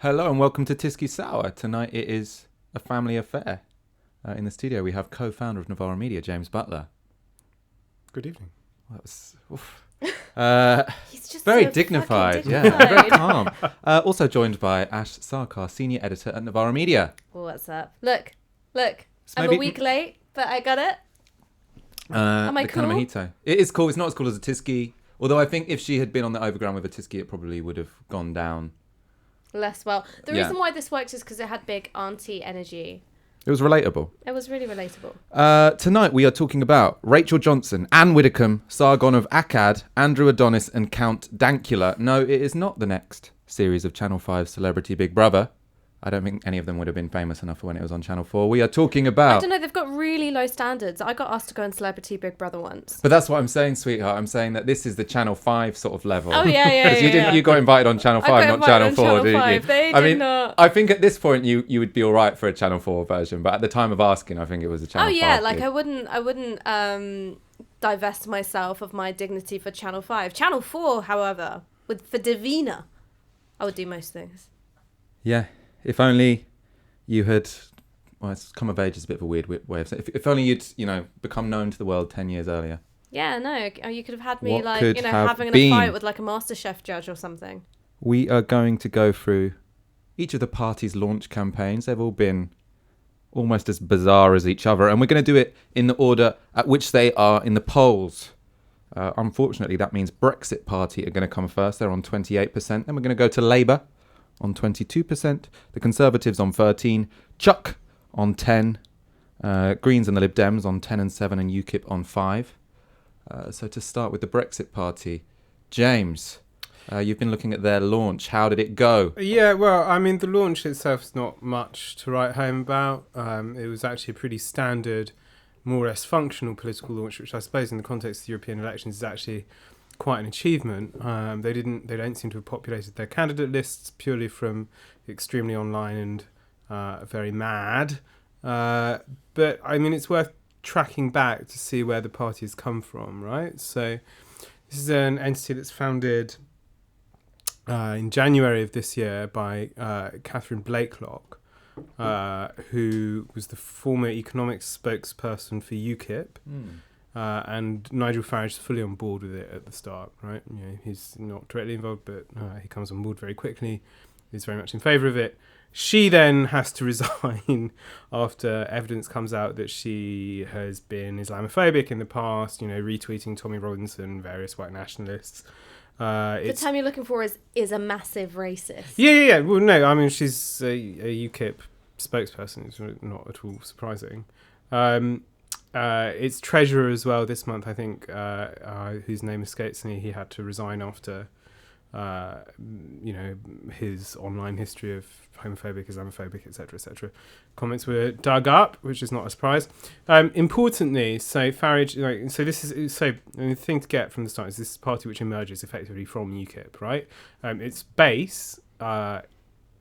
Hello and welcome to Tisky Sour. Tonight it is a family affair. In the studio we have co-founder of Novara Media, James Butler. Good evening. Well, that was, He's just very so dignified, fucking yeah, very calm. Also joined by Ash Sarkar, senior editor at Novara Media. What's up? Look. I'm maybe- a week late, but I got it. Am I the kind of cool? mojito. It is cool. It's not as cool as a Tisky. Although I think if she had been on the overground with a Tisky, it probably would have gone down. Less well. The Yeah. reason why this works is because it had big auntie energy. It was relatable. It was really relatable. Tonight we are talking about Rachel Johnson, Anne Widdecombe, Sargon of Akkad, Andrew Adonis and Count Dankula. No, it is not the next series of Channel 5 Celebrity Big Brother. I don't think any of them would have been famous enough for when it was on Channel 4. We are talking I about... don't know, they've got really low standards. I got asked to go on Celebrity Big Brother once. But that's what I'm saying, sweetheart. I'm saying that this is the Channel 5 sort of level. Oh, yeah. Because you got invited on Channel 5, not Channel 4, did you? They did not. I think at this point you would be all right for a Channel 4 version, but at the time of asking, I think it was a Channel 5. Oh yeah, gig. like I wouldn't divest myself of my dignity for Channel 5. Channel 4, however, for Davina, I would do most things. Yeah, if only you had... Well, it's come of age is a bit of a weird way of saying it. If only you'd, become known to the world 10 years earlier. Yeah, no, you could have had me What could have having a been? fight with like a MasterChef judge or something. We are going to go through each of the parties' launch campaigns. They've all been almost as bizarre as each other, and we're going to do it in the order at which they are in the polls. Unfortunately, that means Brexit Party are going to come first. They're on 28%. Then we're going to go to Labour on 22%, the Conservatives on 13%, Chuck on 10%, Greens and the Lib Dems on 10 and 7, and UKIP on 5%. So to start with the Brexit Party, James, you've been looking at their launch. How did it go? Yeah, well, I mean, the launch itself is not much to write home about. It was actually a pretty standard, more or less functional political launch, which I suppose in the context of the European elections is actually quite an achievement. They don't seem to have populated their candidate lists purely from extremely online and very mad. But I mean, it's worth tracking back to see where the party has come from, right? So this is an entity that's founded in January of this year by Catherine Blakelock, who was the former economics spokesperson for UKIP. And Nigel Farage is fully on board with it at the start, right? He's not directly involved, but he comes on board very quickly. He's very much in favour of it. She then has to resign after evidence comes out that she has been Islamophobic in the past, retweeting Tommy Robinson, various white nationalists. The term you're looking for is a massive racist. Yeah. Well, no, I mean, she's a UKIP spokesperson. It's not at all surprising. Its treasurer as well this month, I think, whose name escapes me, he had to resign after, his online history of homophobic, Islamophobic, etc. Comments were dug up, which is not a surprise. Importantly, so Farage, the thing to get from the start is this party which emerges effectively from UKIP, right? Its base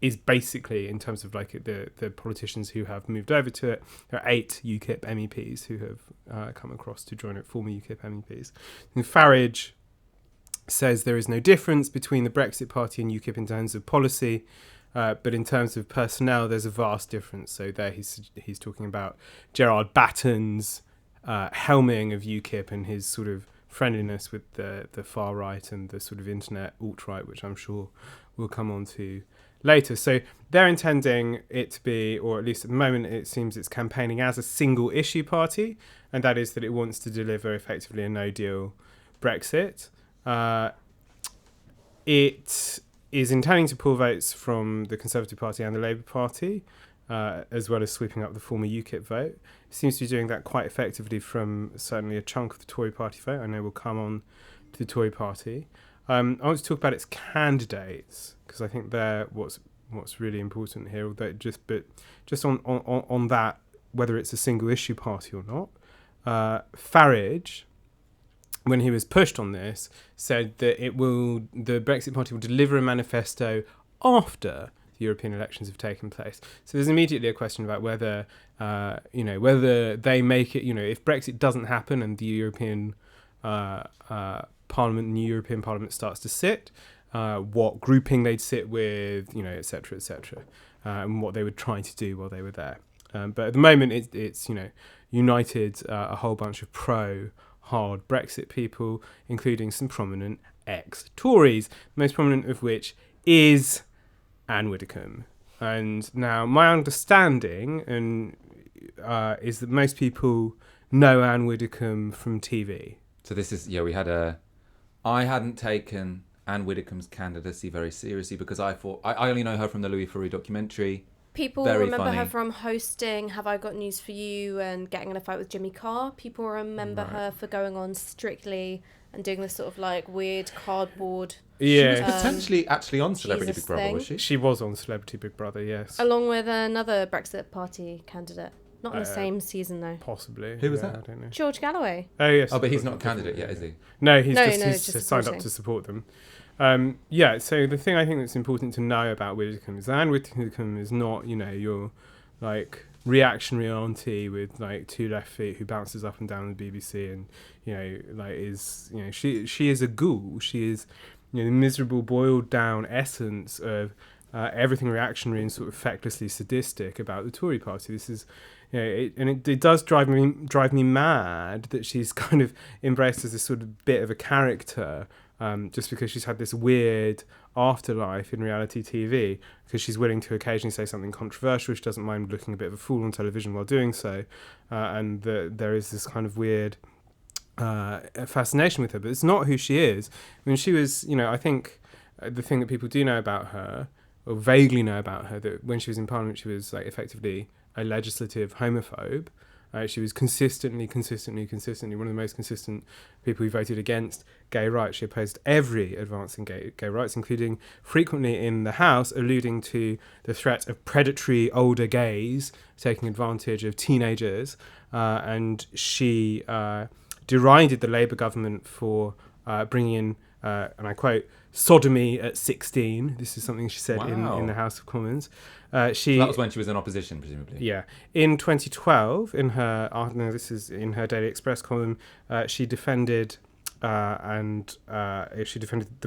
is basically, in terms of like the politicians who have moved over to it, there are 8 UKIP MEPs who have come across to join it, former UKIP MEPs. And Farage says there is no difference between the Brexit Party and UKIP in terms of policy, but in terms of personnel, there's a vast difference. So there he's talking about Gerard Batten's helming of UKIP and his sort of friendliness with the far right and the sort of internet alt-right, which I'm sure we'll come on to later. So they're intending it to be, or at least at the moment it seems it's campaigning as a single issue party, and that is that it wants to deliver effectively a no-deal Brexit. It is intending to pull votes from the Conservative Party and the Labour Party, as well as sweeping up the former UKIP vote. It seems to be doing that quite effectively from certainly a chunk of the Tory party vote. I know we'll come on to the Tory party. I want to talk about its candidates, because I think they're what's really important here. Although just on that, whether it's a single issue party or not, Farage, when he was pushed on this, said that the Brexit Party will deliver a manifesto after the European elections have taken place. So there's immediately a question about whether they make it, if Brexit doesn't happen and the European Parliament, new European Parliament starts to sit, what grouping they'd sit with, et cetera, and what they were trying to do while they were there. But at the moment, it's united a whole bunch of hard Brexit people, including some prominent ex-Tories, the most prominent of which is Anne Widdecombe. And now my understanding is that most people know Anne Widdecombe from TV. So this is, I hadn't taken Anne Widdecombe's candidacy very seriously because I thought, I only know her from the Louis Theroux documentary. People Very remember funny. her from hosting Have I Got News for You and getting in a fight with Jimmy Carr. People remember her for going on Strictly and doing this sort of like weird cardboard. She was Yeah, potentially actually on Celebrity Jesus Big Brother, was thing. she? she was on Celebrity Big Brother, yes. Along with another Brexit Party candidate. Not in the Uh, same season though. Possibly. Who was yeah, that? I don't know. George Galloway. Oh, yes. Oh, but he's of not a course, candidate yet, definitely, is he? No, he's No, just just signed up supporting. to support them. So the thing I think that's important to know about Widdecombe is that Anne Widdecombe is not, your like reactionary auntie with like 2 left feet who bounces up and down the BBC and she is a ghoul. She is the miserable boiled down essence of everything reactionary and sort of fecklessly sadistic about the Tory party. This is it does drive me mad that she's kind of embraced as this sort of bit of a character, just because she's had this weird afterlife in reality TV, because she's willing to occasionally say something controversial. She doesn't mind looking a bit of a fool on television while doing so, and there is this kind of weird fascination with her, but it's not who she is. I mean, she was, I think the thing that people do know about her, or vaguely know about her, that when she was in Parliament, she was like effectively a legislative homophobe. She was consistently one of the most consistent people who voted against gay rights. She opposed every advance in gay rights, including frequently in the House alluding to the threat of predatory older gays taking advantage of teenagers. And she derided the Labour government for bringing in, and I quote, sodomy at 16. This is something she said in the House of Commons. So that was when she was in opposition, presumably. Yeah. In 2012, this is in her Daily Express column, she defended the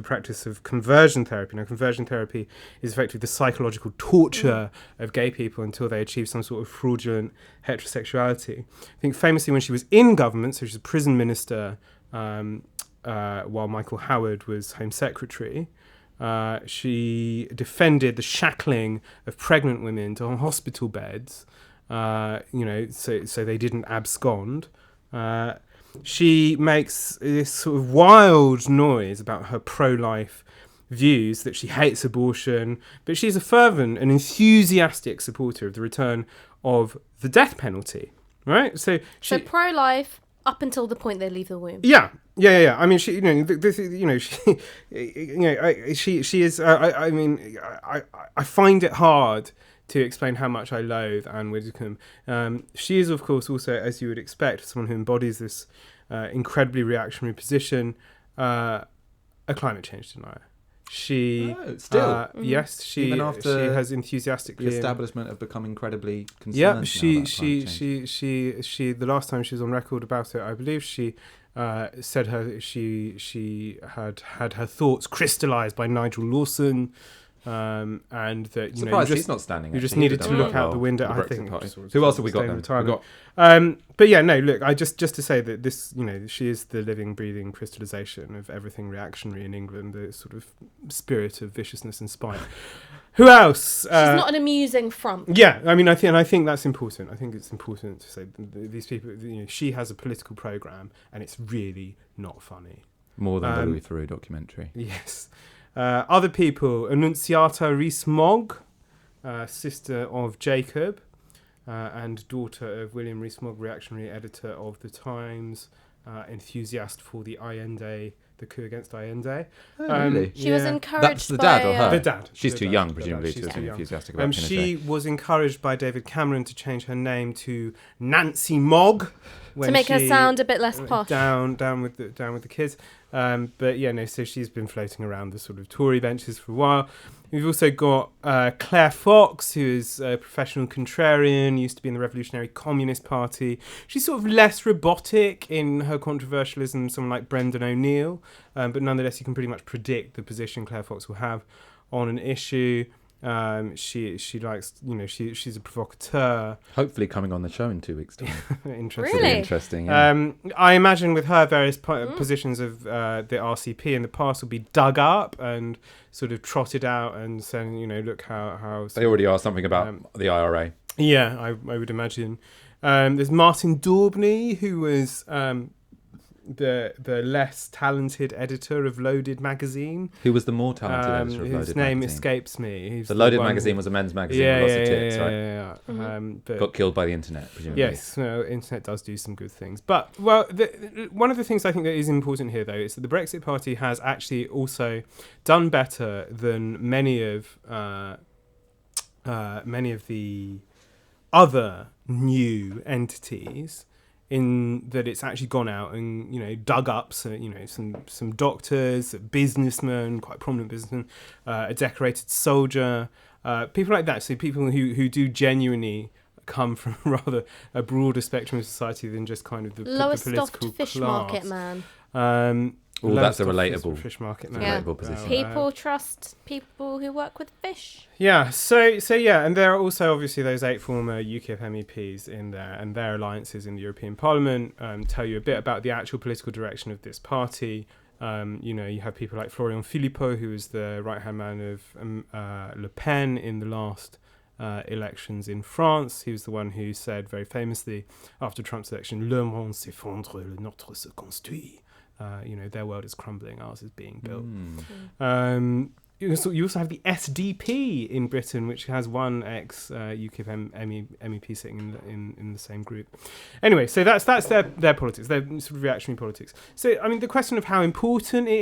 practice of conversion therapy. Now, conversion therapy is effectively the psychological torture of gay people until they achieve some sort of fraudulent heterosexuality. I think famously when she was in government, so she was a prison minister while Michael Howard was Home Secretary, she defended the shackling of pregnant women to hospital beds, so they didn't abscond. She makes this sort of wild noise about her pro-life views, that she hates abortion, but she's a fervent and enthusiastic supporter of the return of the death penalty, right? So pro-life up until the point they leave the womb. Yeah. I mean, she, this, she is. I find it hard to explain how much I loathe Anne Widdecombe. She is, of course, also, as you would expect, someone who embodies this incredibly reactionary position, a climate change denier. She yes, she even after she has enthusiastically the establishment have become incredibly concerned. Yeah, now she the last time she was on record about it, I believe she said she had her thoughts crystallized by Nigel Lawson, and that he's not standing. You just actually. needed He to did look that out the well, window. the I Brexit think. Party. Who else have we got then? But yeah, no. Look, just to say that this, she is the living, breathing crystallization of everything reactionary in England. The sort of spirit of viciousness and spite. Who else? She's not an amusing front. Yeah, I mean, I think that's important. I think it's important to say these people. She has a political program, and it's really not funny. More than the Louis Theroux documentary. Yes. Other people: Annunziata Rees-Mogg, sister of Jacob, and daughter of William Rees-Mogg, reactionary editor of The Times, enthusiast for the Allende, the coup against Allende. Really? She was encouraged That's the dad by, or her? The dad. She's The too dad. young, The presumably, dad. to She's be too young. enthusiastic about Pinochet. She was encouraged by David Cameron to change her name to Nancy Mogg. to make her sound a bit less posh. Down with the kids. But yeah, no, so she's been floating around the sort of Tory benches for a while. We've also got Claire Fox, who is a professional contrarian, used to be in the Revolutionary Communist Party. She's sort of less robotic in her controversialism than someone like Brendan O'Neill, but nonetheless, you can pretty much predict the position Claire Fox will have on an issue. She likes, she's a provocateur. Hopefully coming on the show in 2 weeks' time. Interesting. Really? Interesting. Yeah. I imagine with her various positions of the RCP in the past will be dug up and sort of trotted out and saying, look how They already are something about the IRA. Yeah, I would imagine. There's Martin Daubney, who was the less talented editor of Loaded magazine. Who was the more talented editor of Loaded His name magazine? escapes me. He's The Loaded one magazine was a men's magazine with lots of tits, right? Yeah. Mm-hmm. But Got killed by the internet, presumably. yes, internet does do some good things. But, well, one of the things I think that is important here, though, is that the Brexit Party has actually also done better than many of the other new entities, in that it's actually gone out and dug up some doctors, a businessman, quite prominent businessman, a decorated soldier, people like that. So people who do genuinely come from rather a broader spectrum of society than just kind of the Lowest political stocked fish class. market man. That's a relatable fish market man. relatable position. People trust people who work with fish. Yeah, so yeah, and there are also obviously those 8 former UKIP MEPs in there, and their alliances in the European Parliament tell you a bit about the actual political direction of this party. You have people like Florian Philippot, who was the right-hand man of Le Pen in the last elections in France. He was the one who said very famously after Trump's election, "Le monde s'effondre, le nôtre se construit." Their world is crumbling, ours is being built. You also have the SDP in Britain, which has one ex-UKIP MEP sitting in the same group. Anyway, so that's their politics, their sort of reactionary politics. So, I mean, the question of how important it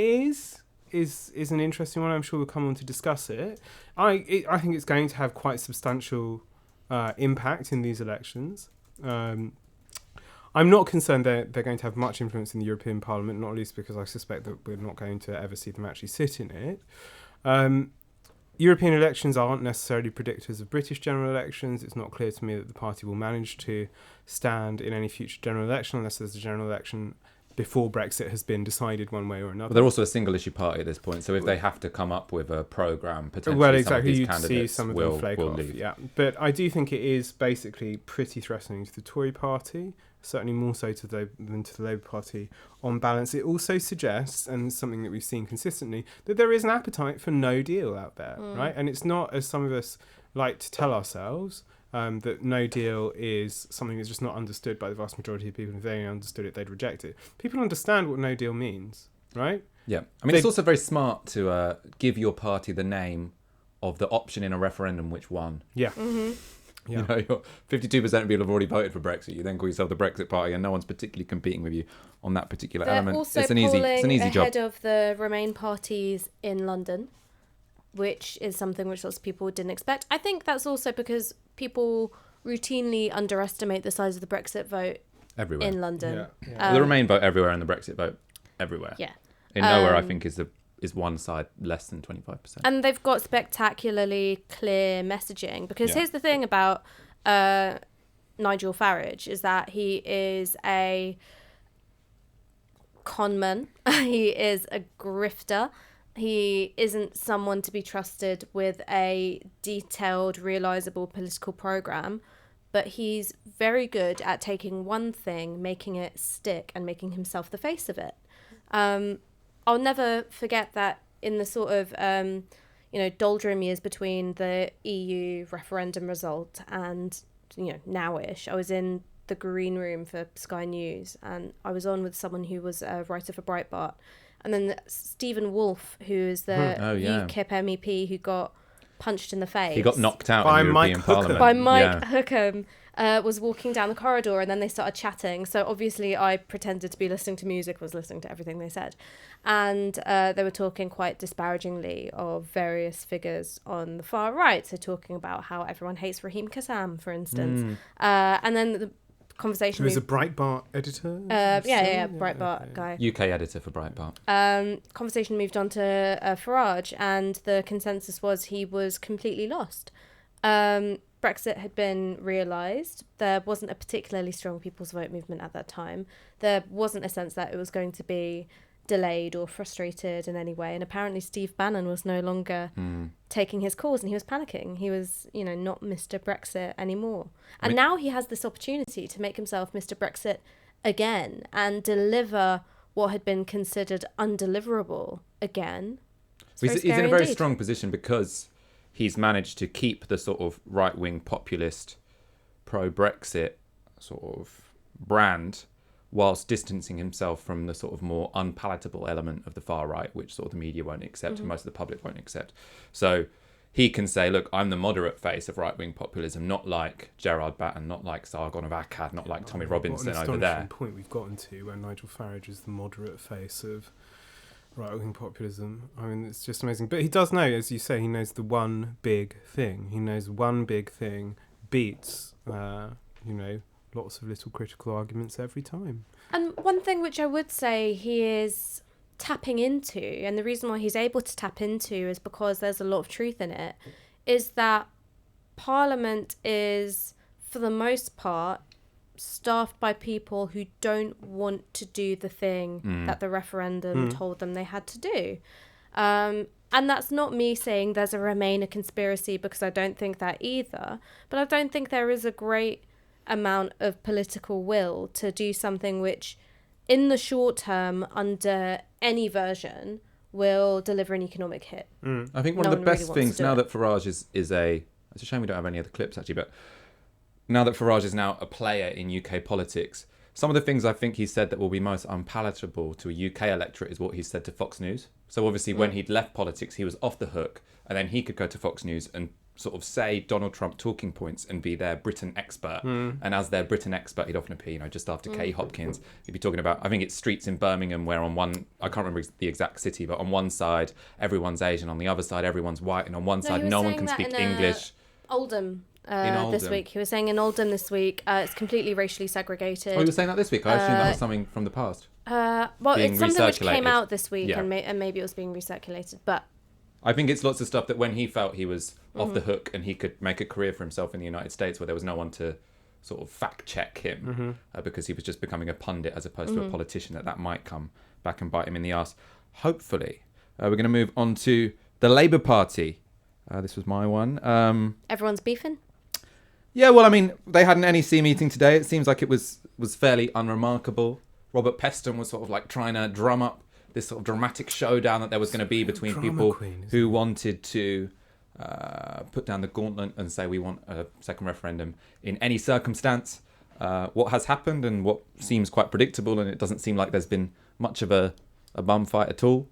is an interesting one. I'm sure we'll come on to discuss it. I think it's going to have quite substantial impact in these elections. I'm not concerned they're going to have much influence in the European Parliament, not least because I suspect that we're not going to ever see them actually sit in it. European elections aren't necessarily predictors of British general elections. It's not clear to me that the party will manage to stand in any future general election unless there's a general election before Brexit has been decided one way or another. But they're also a single issue party at this point, so if they have to come up with a programme, potentially some of these you'd candidates see some of them flake will off. leave. Yeah, but I do think it is basically pretty threatening to the Tory party, certainly more so than to the Labour Party on balance. It also suggests, and something that we've seen consistently, that there is an appetite for no deal out there, right? And it's not, as some of us like to tell ourselves, that no deal is something that's just not understood by the vast majority of people. If they understood it, they'd reject it. People understand what no deal means, right? Yeah. I mean, it's also very smart to give your party the name of the option in a referendum which won. Yeah. Mm-hmm. Yeah. 52% of people have already voted for Brexit. You then call yourself the Brexit Party, and no one's particularly competing with you on that particular They're element. also It's an easy job. ahead of the Remain parties in London, which is something which lots of people didn't expect. I think that's also because people routinely underestimate the size of the Brexit vote Everywhere. in London. Yeah. The Remain vote everywhere and the Brexit vote everywhere. Yeah. In nowhere, I think, is one side less than 25%. And they've got spectacularly clear messaging, because here's the thing about Nigel Farage, is that he is a conman. He is a grifter. He isn't someone to be trusted with a detailed, realisable political programme, but he's very good at taking one thing, making it stick, and making himself the face of it. I'll never forget that in the sort of, doldrum years between the EU referendum result and, nowish, I was in the green room for Sky News, and I was on with someone who was a writer for Breitbart. And then Stephen Wolfe, who is the UKIP MEP who got punched in the face. He got knocked out By in the European Mike Parliament. by Mike Hookham, was walking down the corridor, and then they started chatting. So obviously I pretended to be listening to music, was listening to everything they said. And they were talking quite disparagingly of various figures on the far right. So talking about how everyone hates Raheem Kassam, for instance. And then the conversation. Who is a Breitbart editor? Breitbart guy. UK editor for Breitbart. Conversation moved on to Farage, and the consensus was he was completely lost. Brexit had been realised. There wasn't a particularly strong people's vote movement at that time. There wasn't a sense that it was going to be delayed or frustrated in any way. And apparently Steve Bannon was no longer taking his calls, and he was panicking. He was, not Mr. Brexit anymore. And now he has this opportunity to make himself Mr. Brexit again and deliver what had been considered undeliverable again. He's in a very strong position because he's managed to keep the sort of right-wing populist pro-Brexit sort of brand whilst distancing himself from the sort of more unpalatable element of the far right, which sort of the media won't accept and most of the public won't accept. So he can say, look, I'm the moderate face of right-wing populism, not like Gerard Batten, not like Sargon of Akkad, not like Tommy Robinson over there. What an point we've gotten to when Nigel Farage is the moderate face of right-wing populism. I mean, it's just amazing. But he does know, as you say, he knows the one big thing. He knows one big thing beats, lots of little critical arguments every time. And one thing which I would say he is tapping into, and the reason why he's able to tap into is because there's a lot of truth in it, is that Parliament is, for the most part, staffed by people who don't want to do the thing that the referendum told them they had to do. And that's not me saying there's a Remainer conspiracy, because I don't think that either. But I don't think there is a great amount of political will to do something which, in the short term, under any version, will deliver an economic hit. I think one of the best things now that Farage is it's a shame we don't have any other clips actually, but now that Farage is now a player in UK politics, some of the things I think he said that will be most unpalatable to a UK electorate is what he said to Fox News. So obviously when he'd left politics, he was off the hook, and then he could go to Fox News and sort of say Donald Trump talking points and be their Britain expert. And as their Britain expert, he'd often appear, just after Kay Hopkins. He'd be talking about, I think it's streets in Birmingham where on one, I can't remember the exact city, but on one side, everyone's Asian, on the other side, everyone's white, and on one side, no one can speak English. Oldham. This week. He was saying in Oldham this week, it's completely racially segregated. Oh, he was saying that this week? I assume that was something from the past. It's something which came out this week, and maybe it was being recirculated, but I think it's lots of stuff that when he felt he was off the hook and he could make a career for himself in the United States, where there was no one to sort of fact check him because he was just becoming a pundit as opposed to a politician, that might come back and bite him in the arse. Hopefully. We're going to move on to the Labour Party. This was my one. Everyone's beefing? Yeah, well, I mean, they had an NEC meeting today. It seems like it was fairly unremarkable. Robert Peston was sort of like trying to drum up this sort of dramatic showdown that there was going to be between people who wanted to put down the gauntlet and say we want a second referendum in any circumstance. What has happened and what seems quite predictable, and it doesn't seem like there's been much of a bum fight at all,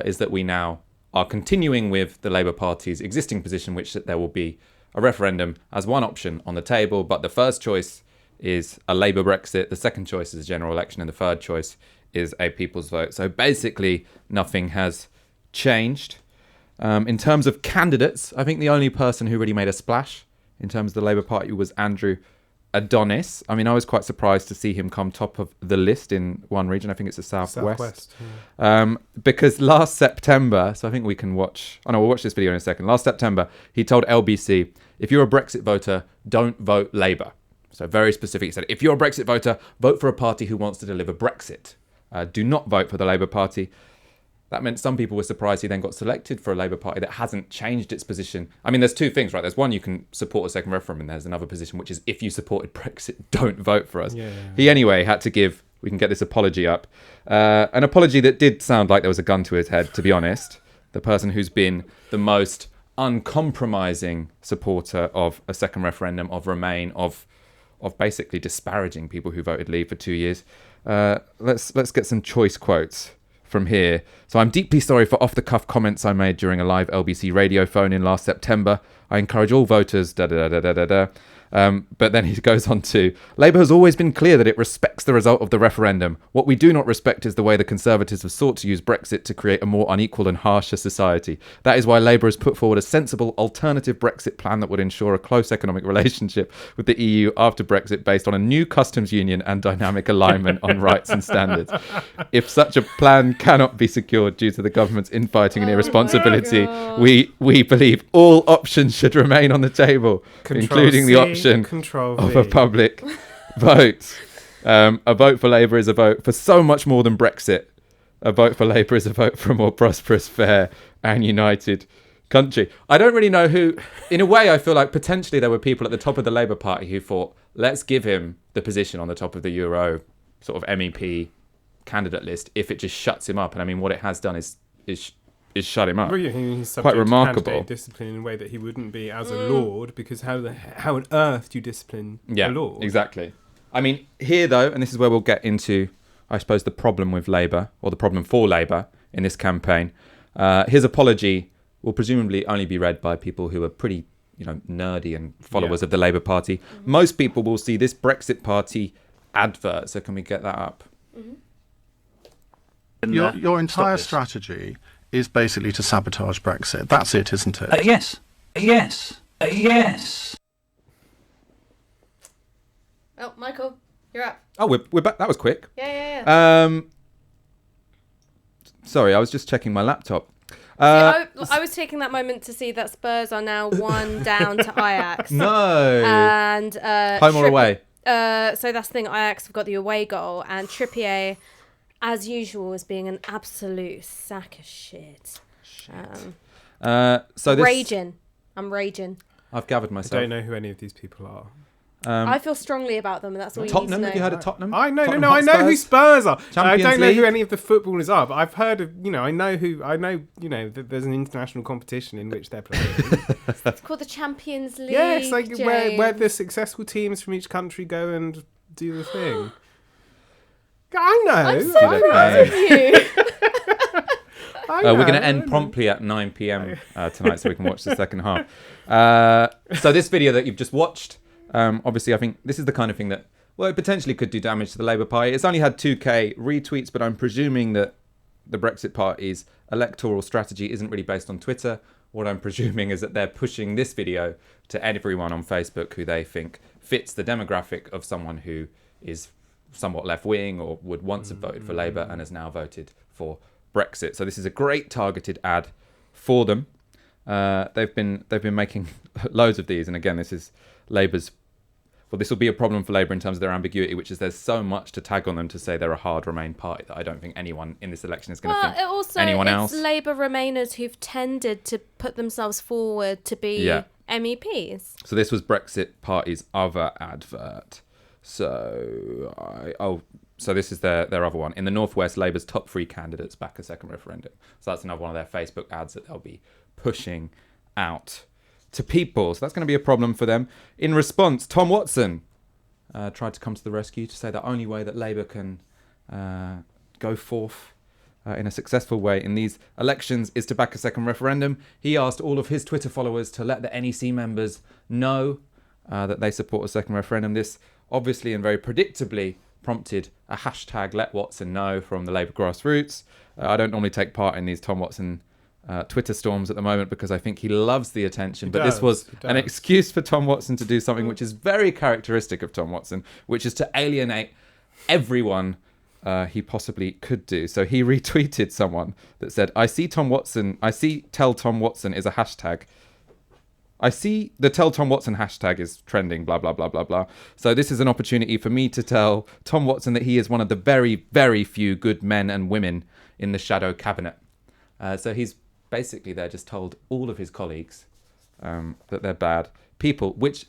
is that we now are continuing with the Labour Party's existing position, which that there will be a referendum as one option on the table, but the first choice is a Labour Brexit, the second choice is a general election, and the third choice is a people's vote. So basically, nothing has changed. In terms of candidates, I think the only person who really made a splash in terms of the Labour Party was Andrew Adonis. I mean, I was quite surprised to see him come top of the list in one region. I think it's the Southwest. Because last September, so I think we can watch... Oh no, we'll watch this video in a second. Last September, he told LBC, if you're a Brexit voter, don't vote Labour. So very specific. He said, if you're a Brexit voter, vote for a party who wants to deliver Brexit. Do not vote for the Labour Party. That meant some people were surprised he then got selected for a Labour Party that hasn't changed its position. I mean, there's two things, right? There's one, you can support a second referendum, and there's another position, which is if you supported Brexit, don't vote for us. He anyway had to give, we can get this apology up, an apology that did sound like there was a gun to his head, to be honest. The person who's been the most uncompromising supporter of a second referendum, of Remain, of basically disparaging people who voted Leave for 2 years. Let's get some choice quotes from here. So, I'm deeply sorry for off-the-cuff comments I made during a live LBC radio phone-in last September. I encourage all voters, But then he goes on to, Labour has always been clear that it respects the result of the referendum. What we do not respect is the way the Conservatives have sought to use Brexit to create a more unequal and harsher society. That is why Labour has put forward a sensible alternative Brexit plan that would ensure a close economic relationship with the EU after Brexit based on a new customs union and dynamic alignment on rights and standards. If such a plan cannot be secured due to the government's infighting and irresponsibility, we believe all options should remain on the table, including the option of a public vote. A vote for Labour is a vote for so much more than Brexit. A vote for Labour is a vote for a more prosperous, fair and united country. I don't really know who... In a way, I feel like potentially there were people at the top of the Labour Party who thought, let's give him the position on the top of the Euro sort of MEP candidate list if it just shuts him up. And I mean, what it has done is shut him up. Well, yeah, he's quite remarkable. To candidate discipline in a way that he wouldn't be as a lord, because how on earth do you discipline a lord? Exactly. I mean, here though, and this is where we'll get into, I suppose, the problem with Labour, or the problem for Labour in this campaign. His apology will presumably only be read by people who are pretty, nerdy and followers of the Labour Party. Mm-hmm. Most people will see this Brexit Party advert. So can we get that up? Mm-hmm. Your entire strategy is basically to sabotage Brexit. That's it, isn't it? Yes. Oh, Michael, you're up. Oh, we're back. That was quick. Yeah. Sorry, I was just checking my laptop. I was taking that moment to see that Spurs are now 1 down to Ajax. No. And home or away? So that's the thing. Ajax have got the away goal, and Trippier, as usual, is being an absolute sack of shit. So this... Raging. I'm raging. I've gathered myself. I don't know who any of these people are. I feel strongly about them, and that's all Tottenham, you need to know. have you heard of Tottenham? I know Tottenham who Spurs are. I don't know League? who any of the footballers are, but I've heard of, I know that there's an international competition in which they're playing. It's called the Champions League. Yeah, it's like where the successul teams from each country go and do the thing. I know. I'm so proud of you. We're going to end promptly at 9 p.m. Tonight so we can watch the second half. So this video that you've just watched, obviously I think this is the kind of thing that, it potentially could do damage to the Labour Party. It's only had 2k retweets, but I'm presuming that the Brexit Party's electoral strategy isn't really based on Twitter. What I'm presuming is that they're pushing this video to everyone on Facebook who they think fits the demographic of someone who is somewhat left-wing or would once have voted for Labour and has now voted for Brexit. So this is a great targeted ad for them. They've been making loads of these, and again, this is Labour's. Well, this will be a problem for Labour in terms of their ambiguity, which is there's so much to tag on them to say they're a hard Remain party that I don't think anyone in this election is going to think anyone else. It's Labour Remainers who've tended to put themselves forward to be MEPs. So this was Brexit Party's other advert. So this is their other one. In the Northwest, Labour's top 3 candidates back a second referendum. So that's another one of their Facebook ads that they'll be pushing out to people. So that's going to be a problem for them. In response, Tom Watson tried to come to the rescue to say the only way that Labour can go forth in a successful way in these elections is to back a second referendum. He asked all of his Twitter followers to let the NEC members know that they support a second referendum. This obviously and very predictably prompted a hashtag Let Watson Know from the Labour grassroots. I don't normally take part in these Tom Watson Twitter storms at the moment because I think he loves the attention. This was an excuse for Tom Watson to do something which is very characteristic of Tom Watson, which is to alienate everyone he possibly could do. So he retweeted someone that said, I see Tell Tom Watson is a hashtag. I see the Tell Tom Watson hashtag is trending, blah, blah, blah, blah, blah. So this is an opportunity for me to tell Tom Watson that he is one of the very, very few good men and women in the shadow cabinet. So he's basically there just told all of his colleagues that they're bad people, which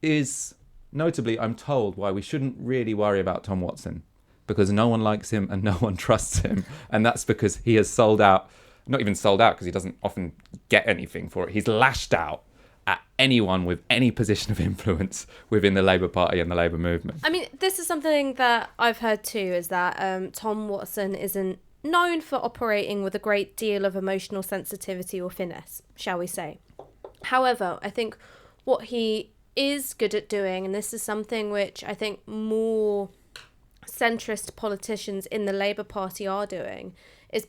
is notably, I'm told, why we shouldn't really worry about Tom Watson, because no one likes him and no one trusts him. And that's because he has sold out, not even sold out because he doesn't often get anything for it. He's lashed out at anyone with any position of influence within the Labour Party and the Labour movement. I mean, this is something that I've heard too, is that Tom Watson isn't known for operating with a great deal of emotional sensitivity or finesse, shall we say. However, I think what he is good at doing, and this is something which I think more centrist politicians in the Labour Party are doing, is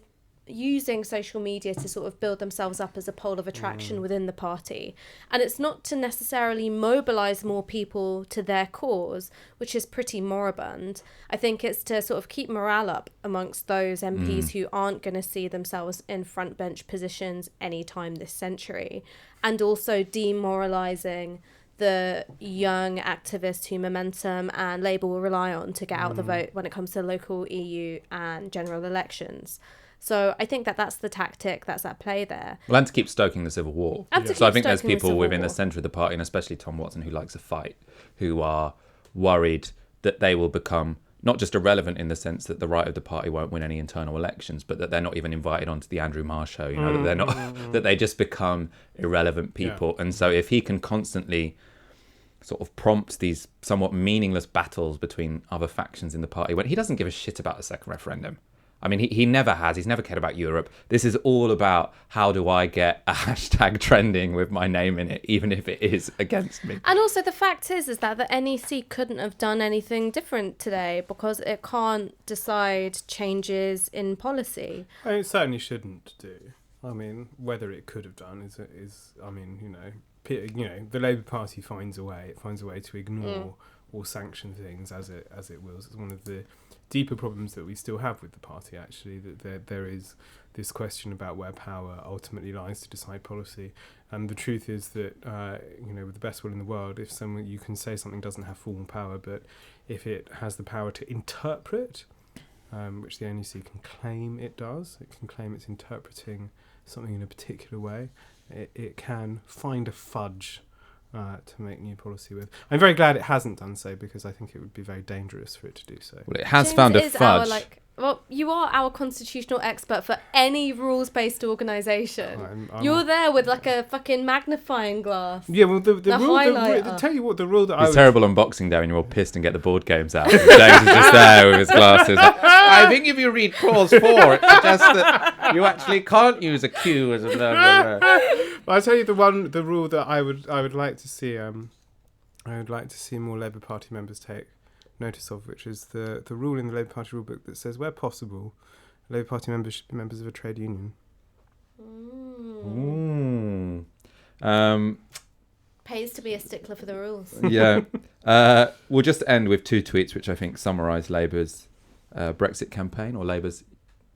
using social media to sort of build themselves up as a pole of attraction within the party. And it's not to necessarily mobilise more people to their cause, which is pretty moribund. I think it's to sort of keep morale up amongst those MPs who aren't going to see themselves in front bench positions anytime this century, and also demoralising the young activists who Momentum and Labour will rely on to get out the vote when it comes to local, EU and general elections. So I think that that's the tactic that's at play there. Well, and to keep stoking the civil war. And to So I keep think there's stoking the people civil within war. the centre of the party, and especially Tom Watson, who likes a fight, who are worried that they will become not just irrelevant in the sense that the right of the party won't win any internal elections, but that they're not even invited onto the Andrew Marr show, you know, that they're not, that they just become irrelevant people. And so if he can constantly sort of prompt these somewhat meaningless battles between other factions in the party, when he doesn't give a shit about the second referendum. I mean, he never has. He's never cared about Europe. This is all about how do I get a hashtag trending with my name in it, even if it is against me. And also the fact is that the NEC couldn't have done anything different today because it can't decide changes in policy. I mean, it certainly shouldn't do. I mean, whether it could have done is I mean, the Labour Party finds a way. It finds a way to ignore or sanction things as it wills. It's one of the deeper problems that we still have with the party, actually, that there is this question about where power ultimately lies to decide policy. And the truth is that, with the best will in the world, if you can say something doesn't have formal power, but if it has the power to interpret, which the NEC can claim it does, it can claim it's interpreting something in a particular way, it can find a fudge to make new policy with. I'm very glad it hasn't done so, because I think it would be very dangerous for it to do so. Well, it has James found a is fudge. well, you are our constitutional expert for any rules-based organisation. You're there with like a fucking magnifying glass. Yeah, well, the rule. highlighter. Tell you what, the rule that I It's would, terrible on Boxing Day when you're all pissed and get the board games out. And James is just there with his glasses. Like, I think if you read clause 4, it suggests that you actually can't use a Q as a blah, blah, blah. I'll tell you the rule that I would like to see. I would like to see more Labour Party members take notice of, which is the rule in the Labour Party rule book that says, where possible, Labour Party members should be members of a trade union. Pays to be a stickler for the rules. Yeah. We'll just end with 2 tweets which I think summarise Labour's Brexit campaign, or Labour's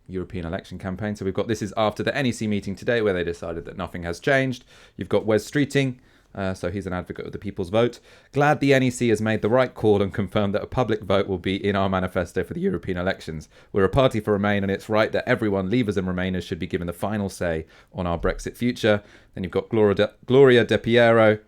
European election campaign. So we've got, this is after the NEC meeting today where they decided that nothing has changed. You've got Wes Streeting, so he's an advocate of the people's vote. Glad the NEC has made the right call and confirmed that a public vote will be in our manifesto for the European elections. We're a party for Remain, and it's right that everyone, Leavers and Remainers, should be given the final say on our Brexit future. Then you've got Gloria De Piero,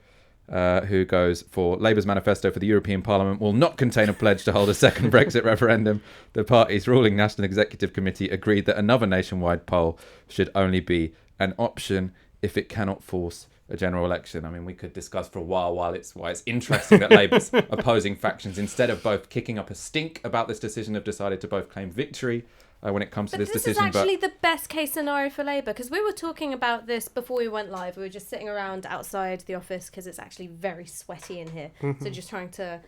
who goes for Labour's manifesto for the European Parliament will not contain a pledge to hold a second Brexit referendum. The party's ruling National Executive Committee agreed that another nationwide poll should only be an option if it cannot force a general election. I mean, we could discuss for a while why it's interesting that Labour's opposing factions, instead of both kicking up a stink about this decision, have decided to both claim victory when it comes to this decision. This is actually the best case scenario for Labour, because we were talking about this before we went live. We were just sitting around outside the office because it's actually very sweaty in here. So just trying to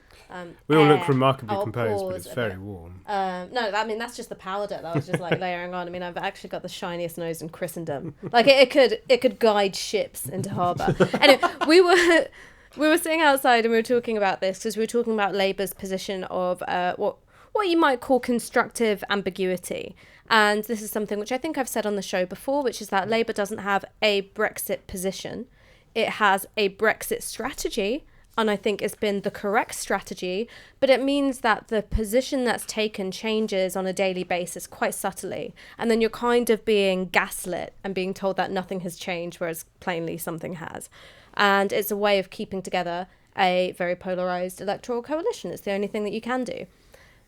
we all look remarkably our composed, but pores it's a very bit. warm. No, I mean, that's just the powder that I was just like layering on. I mean, I've actually got the shiniest nose in Christendom. Like it could guide ships into harbour. Anyway, we were sitting outside and we were talking about this because we were talking about Labour's position of what you might call constructive ambiguity. And this is something which I think I've said on the show before, which is that Labour doesn't have a Brexit position. It has a Brexit strategy, and I think it's been the correct strategy, but it means that the position that's taken changes on a daily basis quite subtly. And then you're kind of being gaslit and being told that nothing has changed, whereas plainly something has. And it's a way of keeping together a very polarised electoral coalition. It's the only thing that you can do.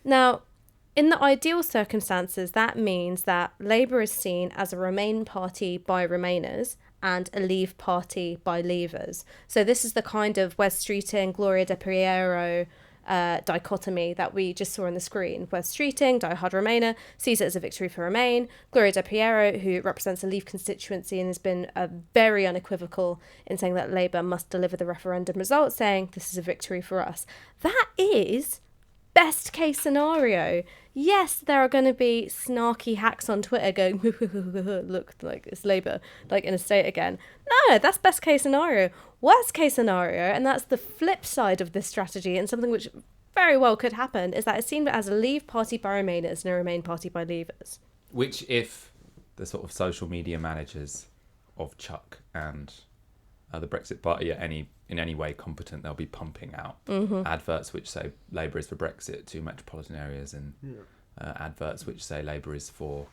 Now, in the ideal circumstances, that means that Labour is seen as a Remain party by Remainers and a Leave party by Leavers. So this is the kind of Wes Streeting, Gloria De Piero dichotomy that we just saw on the screen, where Streeting, diehard Remainer, sees it as a victory for Remain. Gloria De Piero, who represents a Leave constituency and has been very unequivocal in saying that Labour must deliver the referendum result, saying this is a victory for us. That is best case scenario. Yes, there are going to be snarky hacks on Twitter going, look, like it's Labour, like in a state again. No, that's best case scenario. Worst case scenario, and that's the flip side of this strategy, and something which very well could happen, is that it's seen as a Leave party by Remainers and a Remain party by Leavers. Which, if the sort of social media managers of Chuck and the Brexit party are in any way competent, they'll be pumping out adverts which say Labour is for Brexit to metropolitan areas, and adverts which say Labour is for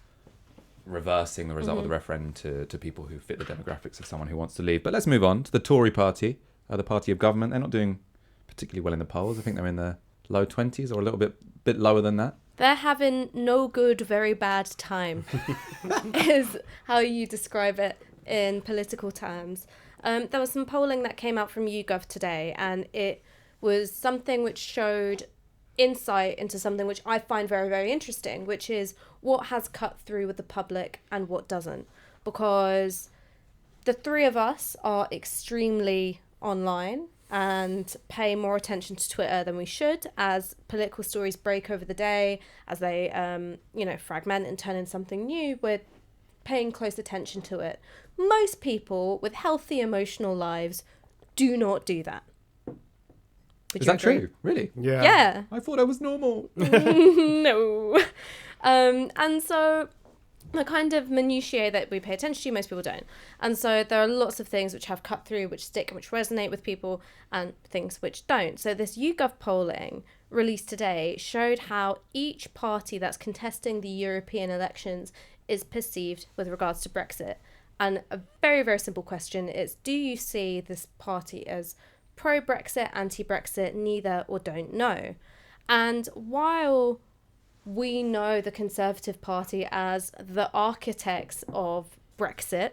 reversing the result of the referendum to people who fit the demographics of someone who wants to leave. But let's move on to the Tory party, the party of government. They're not doing particularly well in the polls. I think they're in the low 20s or a little bit lower than that. They're having no good, very bad time, is how you describe it in political terms. There was some polling that came out from YouGov today, and it was something which showed insight into something which I find very, very interesting, which is what has cut through with the public and what doesn't. Because the three of us are extremely online and pay more attention to Twitter than we should, as political stories break over the day, as they fragment and turn into something new. We're paying close attention to it. Most people with healthy emotional lives do not do that. Is that true? Really? Yeah. I thought I was normal. No. And so the kind of minutiae that we pay attention to, most people don't. And so there are lots of things which have cut through, which stick, which resonate with people, and things which don't. So this YouGov polling released today showed how each party that's contesting the European elections is perceived with regards to Brexit. And a very, very simple question is, do you see this party as pro-Brexit, anti-Brexit, neither, or don't know? And while we know the Conservative Party as the architects of Brexit,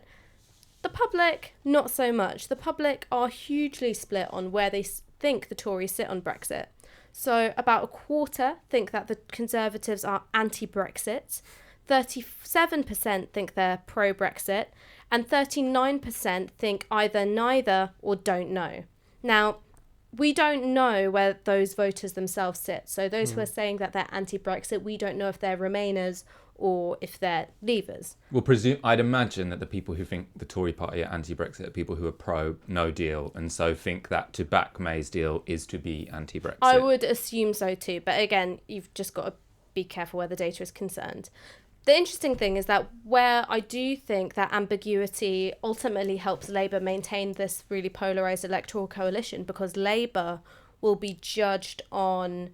the public, not so much. The public are hugely split on where they think the Tories sit on Brexit. So about a quarter think that the Conservatives are anti-Brexit, 37% think they're pro-Brexit, and 39% think either neither or don't know. Now, we don't know where those voters themselves sit. So those who are saying that they're anti-Brexit, we don't know if they're Remainers or if they're Leavers. Well, I'd imagine that the people who think the Tory party are anti-Brexit are people who are pro-no deal, and so think that to back May's deal is to be anti-Brexit. I would assume so too. But again, you've just got to be careful where the data is concerned. The interesting thing is that where I do think that ambiguity ultimately helps Labour maintain this really polarised electoral coalition, because Labour will be judged on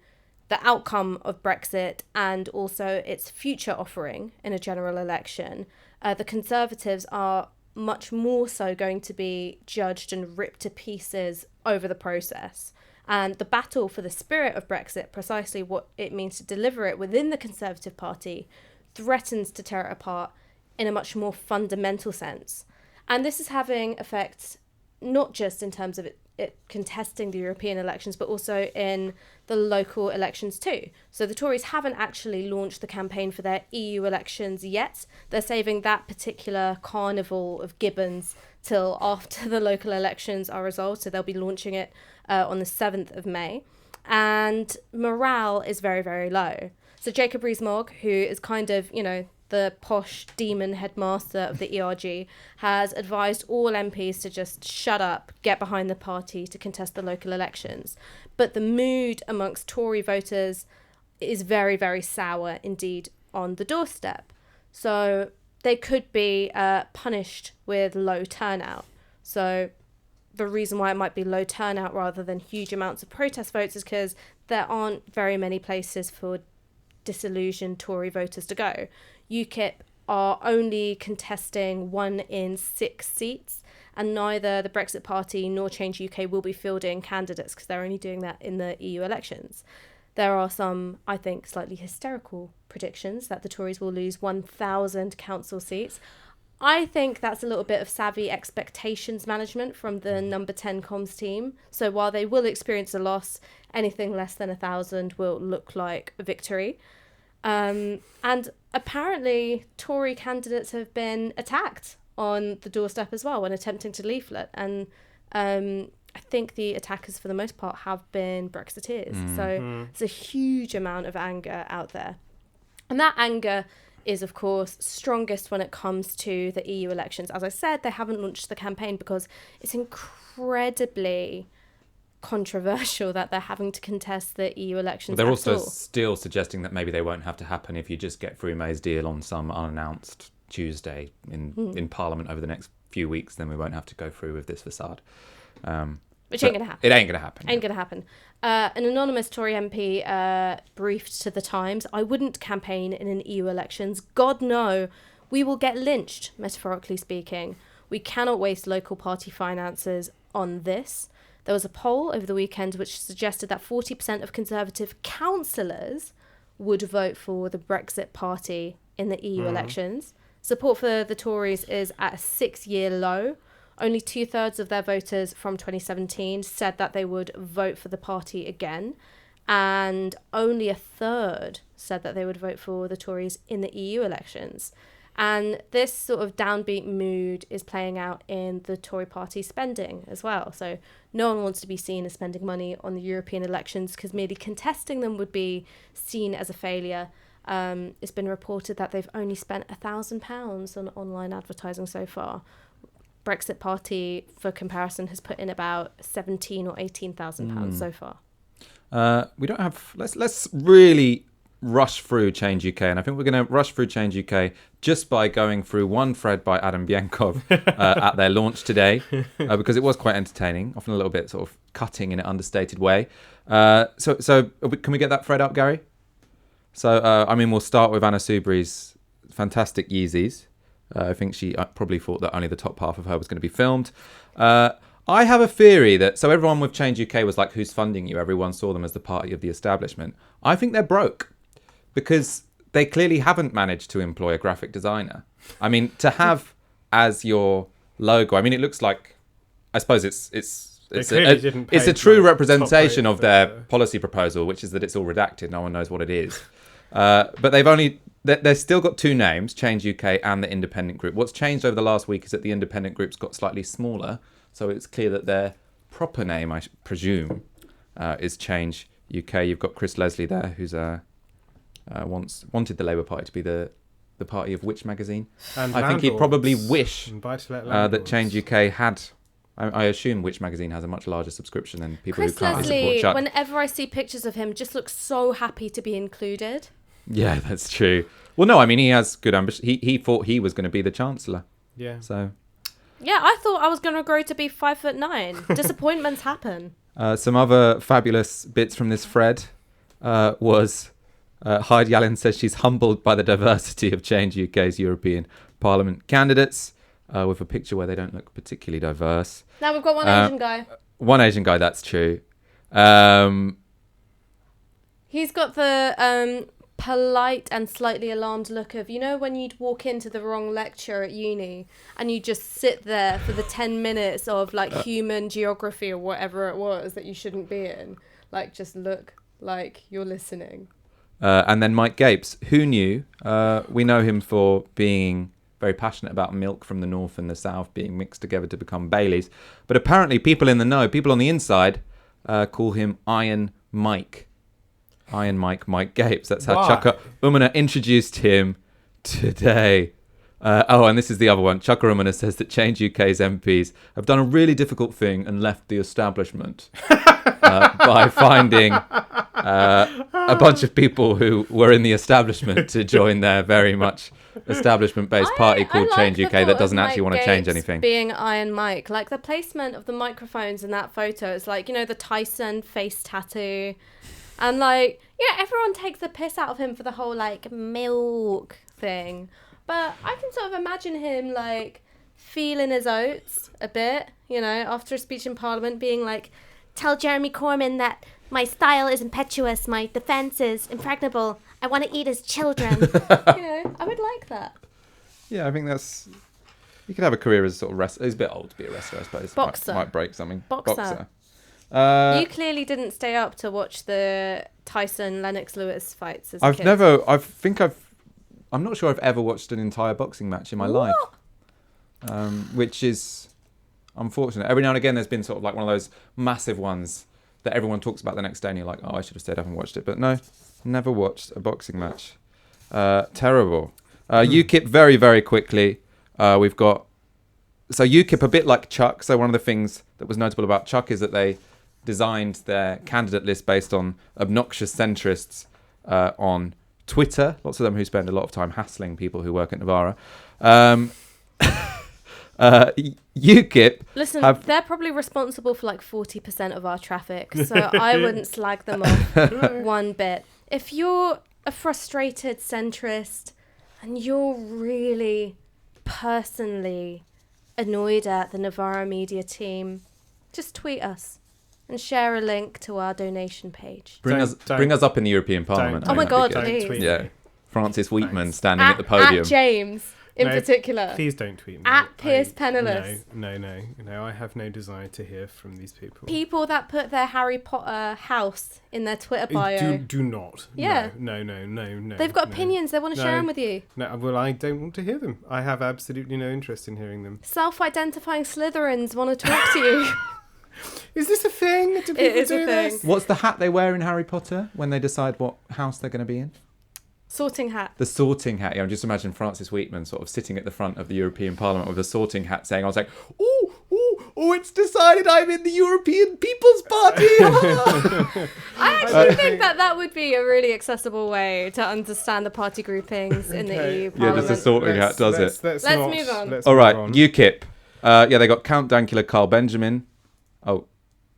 the outcome of Brexit and also its future offering in a general election. The Conservatives are much more so going to be judged and ripped to pieces over the process. And the battle for the spirit of Brexit, precisely what it means to deliver it within the Conservative Party, threatens to tear it apart in a much more fundamental sense. And this is having effects not just in terms of it contesting the European elections, but also in the local elections too. So the Tories haven't actually launched the campaign for their EU elections yet. They're saving that particular carnival of gibbons till after the local elections are resolved. So they'll be launching it on the 7th of May. And morale is very, very low. So Jacob Rees-Mogg, who is kind of, the posh demon headmaster of the ERG, has advised all MPs to just shut up, get behind the party to contest the local elections. But the mood amongst Tory voters is very, very sour indeed on the doorstep. So they could be punished with low turnout. So the reason why it might be low turnout rather than huge amounts of protest votes is because there aren't very many places for disillusioned Tory voters to go. UKIP are only contesting 1 in 6 seats, and neither the Brexit Party nor Change UK will be fielding candidates because they're only doing that in the EU elections. There are some, I think, slightly hysterical predictions that the Tories will lose 1,000 council seats. I think that's a little bit of savvy expectations management from the number 10 comms team. So while they will experience a loss, anything less than 1,000 will look like a victory. And apparently Tory candidates have been attacked on the doorstep as well when attempting to leaflet. And I think the attackers, for the most part, have been Brexiteers. So there's a huge amount of anger out there. And that anger is, of course, strongest when it comes to the EU elections. As I said, they haven't launched the campaign because it's incredibly controversial that they're having to contest the EU elections. They're also still suggesting that maybe they won't have to happen if you just get through May's deal on some unannounced Tuesday in Parliament over the next few weeks, then we won't have to go through with this facade. Which ain't going to happen. It ain't going to happen. Ain't going to happen. An anonymous Tory MP briefed to The Times, "I wouldn't campaign in an EU elections. God, no. We will get lynched, metaphorically speaking. We cannot waste local party finances on this." There was a poll over the weekend which suggested that 40% of Conservative councillors would vote for the Brexit party in the EU elections. Support for the Tories is at a 6-year low. Only 2/3 of their voters from 2017 said that they would vote for the party again. And only 1/3 said that they would vote for the Tories in the EU elections. And this sort of downbeat mood is playing out in the Tory party spending as well. So no one wants to be seen as spending money on the European elections because merely contesting them would be seen as a failure. It's been reported that they've only spent £1,000 on online advertising so far. Brexit Party, for comparison, has put in about £17,000 or £18,000 so far. We don't have. Let's really rush through Change UK, and I think we're going to rush through Change UK just by going through one thread by Adam Bienkov at their launch today, because it was quite entertaining, often a little bit sort of cutting in an understated way. So can we get that thread up, Gary? So we'll start with Anna Soubry's fantastic Yeezys. I think she probably thought that only the top half of her was going to be filmed. I have a theory that, so everyone with Change UK was like, who's funding you? Everyone saw them as the party of the establishment. I think they're broke because they clearly haven't managed to employ a graphic designer. I mean, to have as your logo, I mean, it looks like, I suppose it's a true representation of their policy proposal, which is that it's all redacted. No one knows what it is. But they've still got two names, Change UK and the Independent Group. What's changed over the last week is that the Independent Group's got slightly smaller. So it's clear that their proper name, I presume, is Change UK. You've got Chris Leslie there, who's wanted the Labour Party to be the party of which magazine? And I think he'd probably wish that Change UK had. I assume Which magazine has a much larger subscription than people Chris who can't Leslie, support Chuck. Whenever I see pictures of him, just looks so happy to be included. Yeah, that's true. Well, no, I mean, he has good ambition. He thought he was going to be the Chancellor. Yeah. So. Yeah, I thought I was going to grow to be 5'9". Disappointments happen. Some other fabulous bits from this thread was Heidi Allen says she's humbled by the diversity of Change UK's European Parliament candidates, with a picture where they don't look particularly diverse. Now we've got one Asian guy. One Asian guy, that's true. He's got the polite and slightly alarmed look of, you know, when you'd walk into the wrong lecture at uni and you just sit there for the 10 minutes of like human geography or whatever it was that you shouldn't be in, like just look like you're listening. And then Mike Gapes, who knew? We know him for being very passionate about milk from the north and the south being mixed together to become Baileys, but apparently people in the know, people on the inside, call him Iron Mike. Iron Mike Gapes. That's how Chuka Umunna introduced him today. And this is the other one. Chuka Umunna says that Change UK's MPs have done a really difficult thing and left the establishment by finding a bunch of people who were in the establishment to join their very much establishment-based party called Change UK that doesn't actually want to change anything. Being Iron Mike, like the placement of the microphones in that photo is like, you know, the Tyson face tattoo. And like, yeah, everyone takes the piss out of him for the whole like milk thing. But I can sort of imagine him like feeling his oats a bit, you know, after a speech in Parliament being like, tell Jeremy Corbyn that my style is impetuous, my defence is impregnable, I want to eat his children. You know, I would like that. Yeah, I think that's... You could have a career as a sort of wrestler. He's a bit old to be a wrestler, I suppose. Boxer. Might break something. Boxer. You clearly didn't stay up to watch the Tyson Lennox Lewis fights as a kid. I'm not sure I've ever watched an entire boxing match in my life, which is unfortunate. Every now and again, there's been sort of like one of those massive ones that everyone talks about the next day, and you're like, oh, I should have stayed up and watched it. But no, never watched a boxing match. Terrible. UKIP, very, very quickly. We've got... So UKIP, a bit like Chuck. So one of the things that was notable about Chuck is that they designed their candidate list based on obnoxious centrists on Twitter. Lots of them who spend a lot of time hassling people who work at Novara. UKIP... Listen, they're probably responsible for like 40% of our traffic, so I wouldn't slag them off one bit. If you're a frustrated centrist and you're really personally annoyed at the Novara media team, just tweet us and share a link to our donation page. Bring us up in the European Parliament. Oh my God, don't please. tweet Yeah. me. Francis Wheatman standing at the podium. At James, in particular. Please don't tweet me. At Piers Penniless. No, I have no desire to hear from these people. People that put their Harry Potter house in their Twitter bio. Do not. Yeah. No. They've got opinions. They want to share them with you. No, well, I don't want to hear them. I have absolutely no interest in hearing them. Self-identifying Slytherins want to talk to you. Is this a thing? Do people is do a this? thing. What's the hat they wear in Harry Potter when they decide what house they're going to be in? Sorting hat. The sorting hat. Yeah, I'm just imagine Francis Wheatman sort of sitting at the front of the European Parliament with a sorting hat saying, I was like, oh, it's decided I'm in the European People's Party. I actually think that would be a really accessible way to understand the party groupings in the EU Yeah, Parliament. just a sorting hat does it. Let's move on. All right, UKIP. They got Count Dankula, Carl Benjamin. Oh,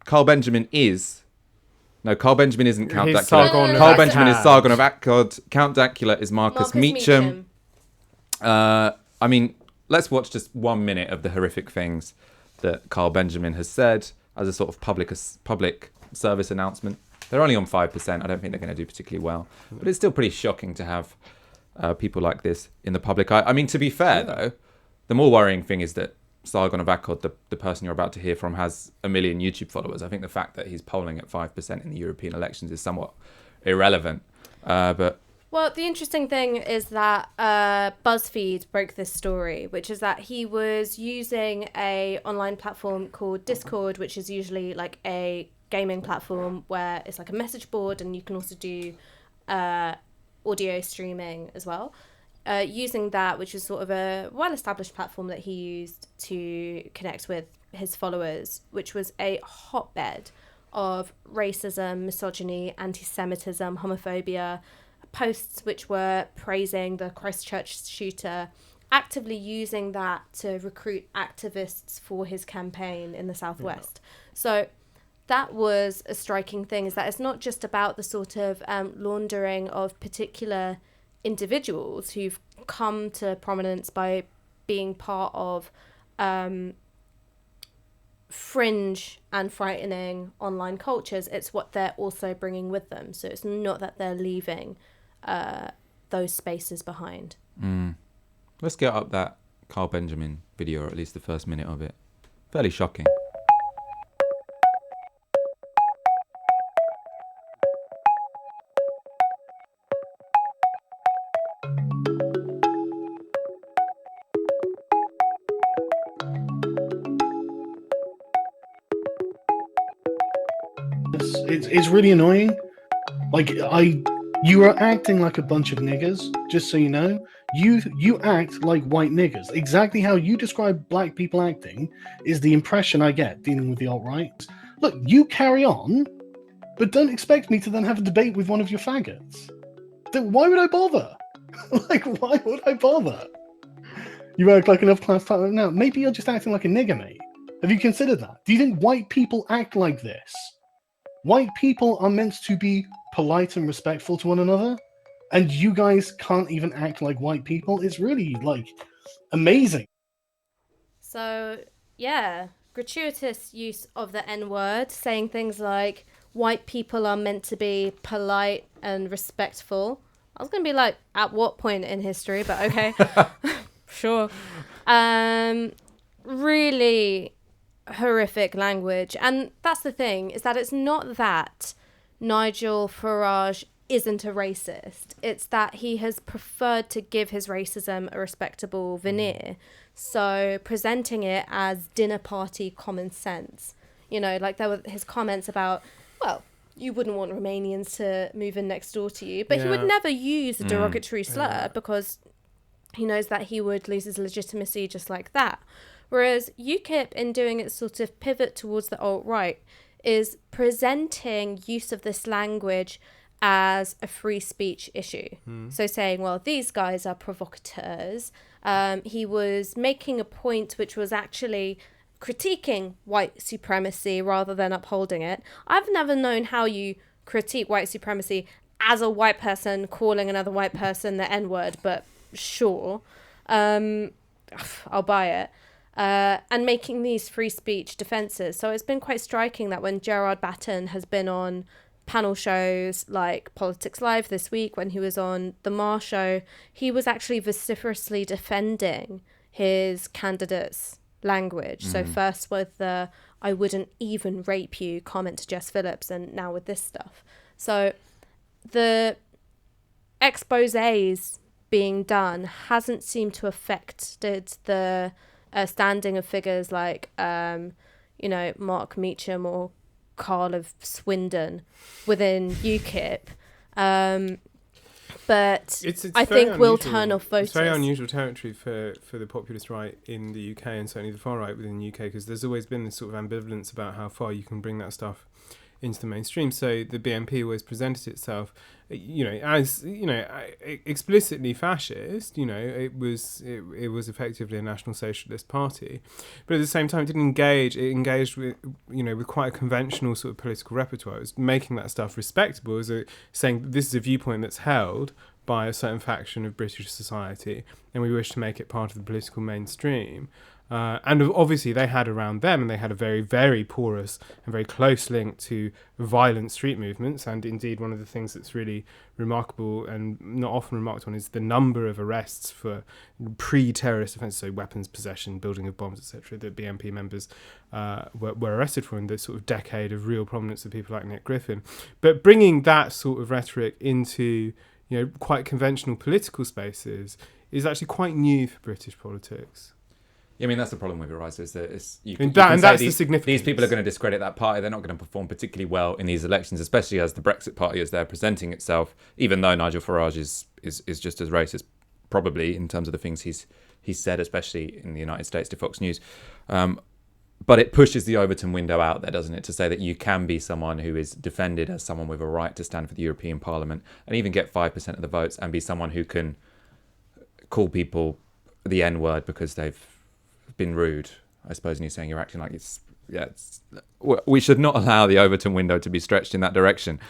Carl Benjamin is... No, Carl Benjamin isn't Count He's Dankula. Sargon Carl of Benjamin is Akkad. Sargon of Akkad. Count Dankula is Marcus Meacham. I mean, let's watch just 1 minute of the horrific things that Carl Benjamin has said as a sort of public service announcement. They're only on 5%. I don't think they're going to do particularly well. But it's still pretty shocking to have people like this in the public eye. I mean, to be fair, though, the more worrying thing is that Sargon of Akkad, the person you're about to hear from, has 1 million YouTube followers. I think the fact that he's polling at 5% in the European elections is somewhat irrelevant. Well, the interesting thing is that BuzzFeed broke this story, which is that he was using a online platform called Discord, which is usually like a gaming platform where it's like a message board, and you can also do audio streaming as well. Using that, which is sort of a well-established platform that he used to connect with his followers, which was a hotbed of racism, misogyny, anti-Semitism, homophobia, posts which were praising the Christchurch shooter, actively using that to recruit activists for his campaign in the Southwest. So that was a striking thing, is that it's not just about the sort of laundering of particular individuals who've come to prominence by being part of fringe and frightening online cultures. It's what they're also bringing with them. So it's not that they're leaving those spaces behind. Let's get up that Carl Benjamin video, or at least the first minute of it. Fairly shocking. It's really annoying. Like, you are acting like a bunch of niggers, just so you know. You act like white niggers. Exactly how you describe black people acting is the impression I get dealing with the alt-right. Look, you carry on, but don't expect me to then have a debate with one of your faggots. Why would I bother? Like, why would I bother? You act like enough class time. Now, maybe you're just acting like a nigger, mate. Have you considered that? Do you think white people act like this? White people are meant to be polite and respectful to one another, and you guys can't even act like white people. It's really, like, amazing. So, yeah, gratuitous use of the N-word, saying things like, white people are meant to be polite and respectful. I was going to be like, at what point in history? But okay, sure. Really horrific language. And that's the thing, is that it's not that Nigel Farage isn't a racist. It's that he has preferred to give his racism a respectable veneer. So presenting it as dinner party common sense. You know, like there were his comments about, well, you wouldn't want Romanians to move in next door to you. But he would never use a derogatory slur because he knows that he would lose his legitimacy just like that. Whereas UKIP, in doing its sort of pivot towards the alt-right, is presenting use of this language as a free speech issue. So saying, well, these guys are provocateurs. He was making a point which was actually critiquing white supremacy rather than upholding it. I've never known how you critique white supremacy as a white person calling another white person the N-word, but sure, I'll buy it. And making these free speech defences. So it's been quite striking that when Gerard Batten has been on panel shows like Politics Live this week, when he was on the Marr show, he was actually vociferously defending his candidate's language. So first with the "I wouldn't even rape you" comment to Jess Phillips, and now with this stuff. So the exposés being done hasn't seemed to affected the standing of figures like Mark Meacham or Carl of Swindon within UKIP. But I think will turn off voters. It's very unusual territory for the populist right in the UK, and certainly the far right within the UK, because there's always been this sort of ambivalence about how far you can bring that stuff into the mainstream. So the BNP always presented itself, as explicitly fascist. It was effectively a National Socialist party, but at the same time, it didn't engage. It engaged with with quite a conventional sort of political repertoire. It was making that stuff respectable, saying this is a viewpoint that's held by a certain faction of British society, and we wish to make it part of the political mainstream. And obviously they had around them, and they had a very, very porous and very close link to violent street movements. And indeed, one of the things that's really remarkable and not often remarked on is the number of arrests for pre-terrorist offences, so weapons possession, building of bombs, etc., that BNP members were arrested for in this sort of decade of real prominence of people like Nick Griffin. But bringing that sort of rhetoric into quite conventional political spaces is actually quite new for British politics. I mean, that's the problem with it, right? Is that that's the significance. These people are going to discredit that party. They're not going to perform particularly well in these elections, especially as the Brexit party, as they're presenting itself, even though Nigel Farage is just as racist, probably, in terms of the things he's said, especially in the United States to Fox News. But it pushes the Overton window out there, doesn't it, to say that you can be someone who is defended as someone with a right to stand for the European Parliament and even get 5% of the votes, and be someone who can call people the N-word because they've been rude, I suppose, and you're saying you're acting like we should not allow the Overton window to be stretched in that direction.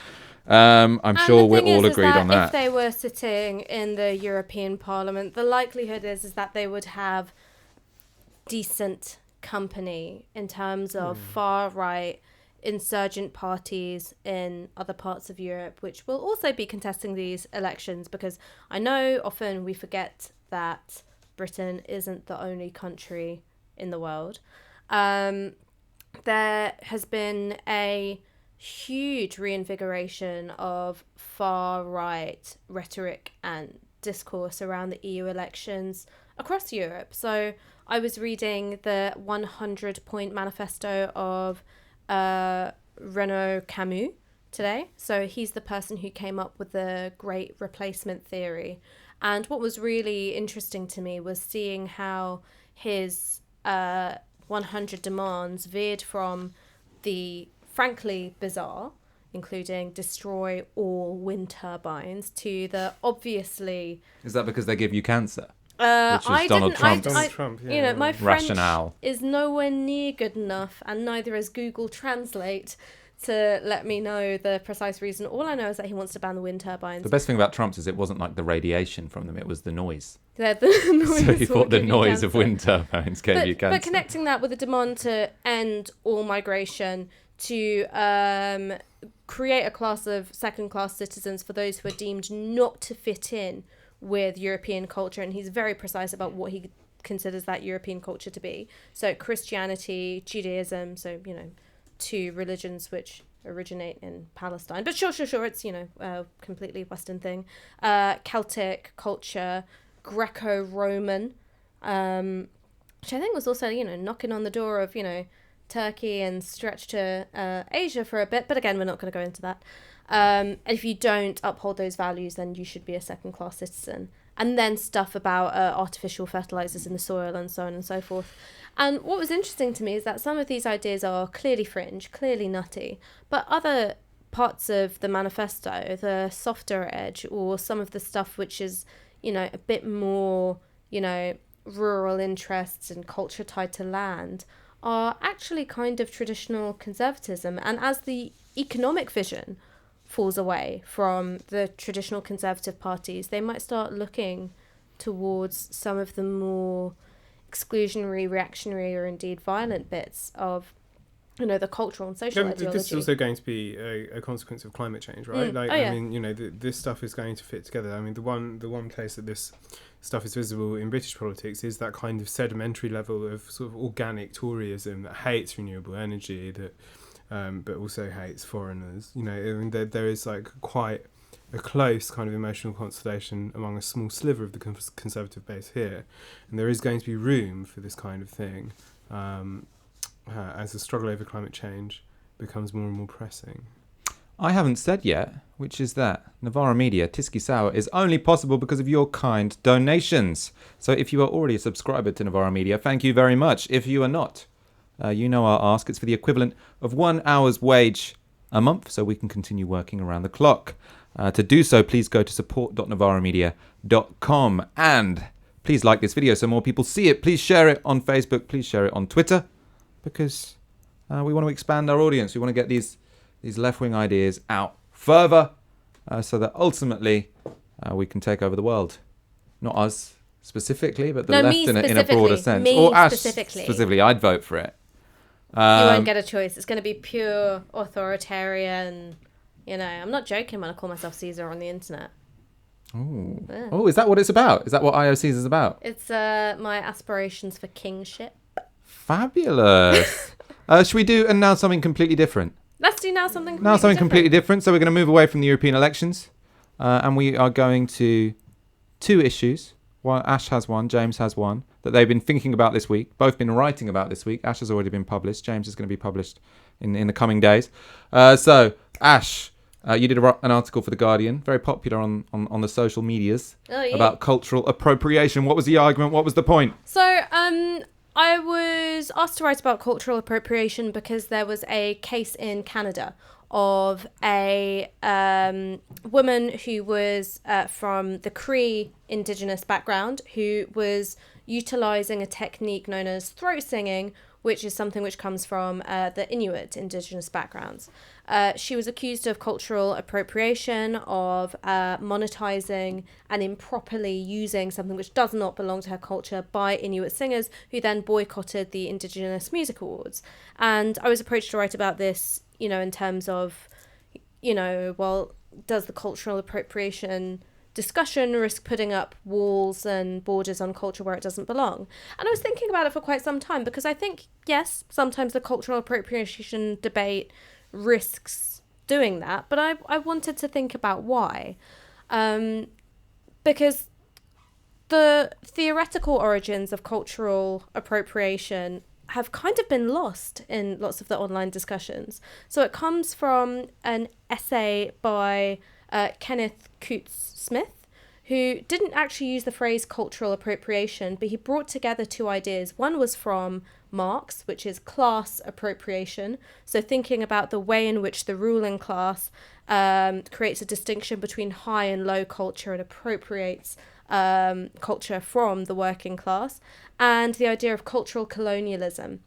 I'm sure we're all agreed on that. If they were sitting in the European Parliament, the likelihood is that they would have decent company in terms of far-right insurgent parties in other parts of Europe, which will also be contesting these elections, because I know often we forget that Britain isn't the only country in the world. There has been a huge reinvigoration of far-right rhetoric and discourse around the EU elections across Europe. So I was reading the 100-point manifesto of Renaud Camus today. So he's the person who came up with the Great Replacement theory. And what was really interesting to me was seeing how his 100 demands veered from the frankly bizarre, including destroy all wind turbines, to the obviously... Is that because they give you cancer? Which is Donald Trump. My French rationale is nowhere near good enough, and neither is Google Translate to let me know the precise reason. All I know is that he wants to ban the wind turbines. The best thing about Trump's is it wasn't like the radiation from them, it was the noise. Yeah, the noise. So he thought the noise of wind turbines gave you cancer. But connecting that with a demand to end all migration, to create a class of second-class citizens for those who are deemed not to fit in with European culture, and he's very precise about what he considers that European culture to be. So Christianity, Judaism, so, you know, two religions which originate in Palestine. But sure, it's, you know, a completely Western thing. Celtic culture, Greco-Roman, which I think was also, you know, knocking on the door of, you know, Turkey and stretched to Asia for a bit. But again, we're not going to go into that. If you don't uphold those values, then you should be a second-class citizen. And then stuff about artificial fertilizers in the soil and so on and so forth. And what was interesting to me is that some of these ideas are clearly fringe, clearly nutty, but other parts of the manifesto, the softer edge, or some of the stuff which is, you know, a bit more, you know, rural interests and culture tied to land, are actually kind of traditional conservatism. And as the economic vision falls away from the traditional conservative parties, they might start looking towards some of the more exclusionary, reactionary, or indeed violent bits of, you know, the cultural and social ideology. This is also going to be a consequence of climate change, right? I mean, you know, this stuff is going to fit together. I mean, the one place that this stuff is visible in British politics is that kind of sedimentary level of sort of organic Toryism that hates renewable energy, that but also hates foreigners. You know, I mean, there is like quite a close kind of emotional constellation among a small sliver of the conservative base here, and there is going to be room for this kind of thing as the struggle over climate change becomes more and more pressing. I haven't said yet, which is that Novara Media, Tysky Sour, is only possible because of your kind donations. So if you are already a subscriber to Novara Media, thank you very much. If you are not, you know our ask. It's for the equivalent of 1 hour's wage a month, so we can continue working around the clock. To do so, please go to support.novaramedia.com. And please like this video so more people see it. Please share it on Facebook. Please share it on Twitter, because we want to expand our audience. We want to get these left-wing ideas out further so that ultimately we can take over the world. Not us specifically, but the left in a broader sense. Or Ash specifically. I'd vote for it. You won't get a choice. It's going to be pure authoritarian. You know, I'm not joking when I call myself Caesar on the internet. Oh, Yeah. Oh, is that what it's about? Is that what IOCs is about? It's my aspirations for kingship. Fabulous. Should we do now something completely different? Let's do now something completely different. So we're going to move away from the European elections, and we are going to two issues. One, Ash has one, James has one, that they've been thinking about this week, both been writing about this week. Ash has already been published. James is going to be published in the coming days. So, Ash, you did an article for The Guardian, very popular on the social medias, about cultural appropriation. What was the argument? What was the point? So, I was asked to write about cultural appropriation because there was a case in Canada of a woman who was from the Cree indigenous background who was utilising a technique known as throat singing, which is something which comes from the Inuit indigenous backgrounds. She was accused of cultural appropriation, of monetising and improperly using something which does not belong to her culture by Inuit singers, who then boycotted the Indigenous Music Awards. And I was approached to write about this, you know, in terms of, you know, well, does the cultural appropriation discussion risk putting up walls and borders on culture where it doesn't belong? And I was thinking about it for quite some time, because I think, yes, sometimes the cultural appropriation debate risks doing that, but I wanted to think about why. Because the theoretical origins of cultural appropriation have kind of been lost in lots of the online discussions. So it comes from an essay by Kenneth Coates-Smith, who didn't actually use the phrase cultural appropriation, but he brought together two ideas. One was from Marx, which is class appropriation. So thinking about the way in which the ruling class creates a distinction between high and low culture and appropriates culture from the working class, and the idea of cultural colonialism.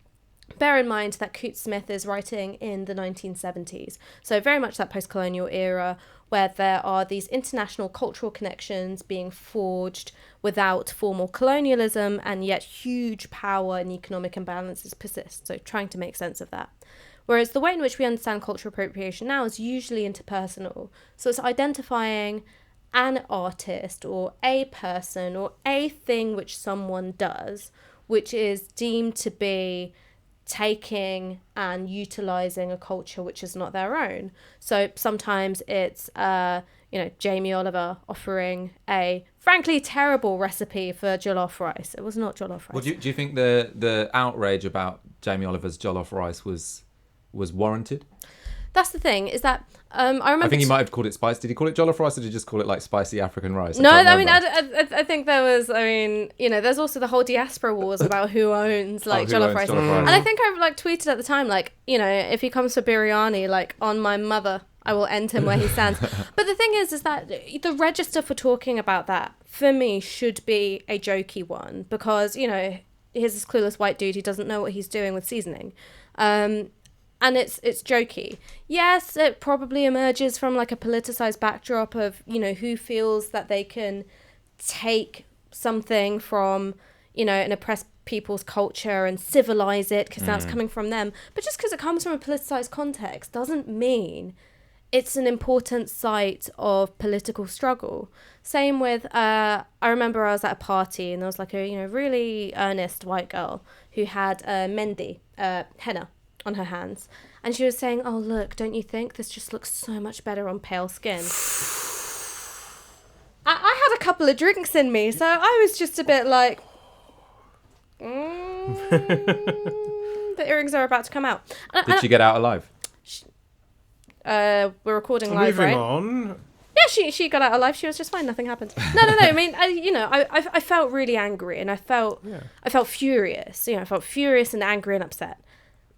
Bear in mind that Coates-Smith is writing in the 1970s, so very much that post-colonial era where there are these international cultural connections being forged without formal colonialism, and yet huge power and economic imbalances persist, so trying to make sense of that. Whereas the way in which we understand cultural appropriation now is usually interpersonal, so it's identifying an artist or a person or a thing which someone does, which is deemed to be taking and utilizing a culture which is not their own. So sometimes it's Jamie Oliver offering a frankly terrible recipe for jollof rice. It was not jollof rice. Well, do you think the outrage about Jamie Oliver's jollof rice was warranted? That's the thing, is that I remember... I think he might have called it spice. Did he call it jollof rice, or did he just call it like spicy African rice? No, I mean, I think there was, there's also the whole diaspora wars about who owns jollof rice. And I think I tweeted at the time, if he comes for biryani, on my mother, I will end him where he stands. But the thing is that the register for talking about that, for me, should be a jokey one, because, here's this clueless white dude who doesn't know what he's doing with seasoning. And it's jokey. Yes, it probably emerges from a politicized backdrop of, who feels that they can take something from, an oppressed people's culture and civilize it because that's coming from them. But just because it comes from a politicized context doesn't mean it's an important site of political struggle. Same with, I remember I was at a party and there was a really earnest white girl who had mendi, henna, on her hands, and she was saying, oh look, don't you think this just looks so much better on pale skin? I had a couple of drinks in me, so I was just a bit the earrings are about to come out. Did she get out alive? We're recording live, moving right? on. Yeah, she got out alive. She was just fine. Nothing happened. No. I mean, I felt really angry, and I felt furious. I felt furious and angry and upset.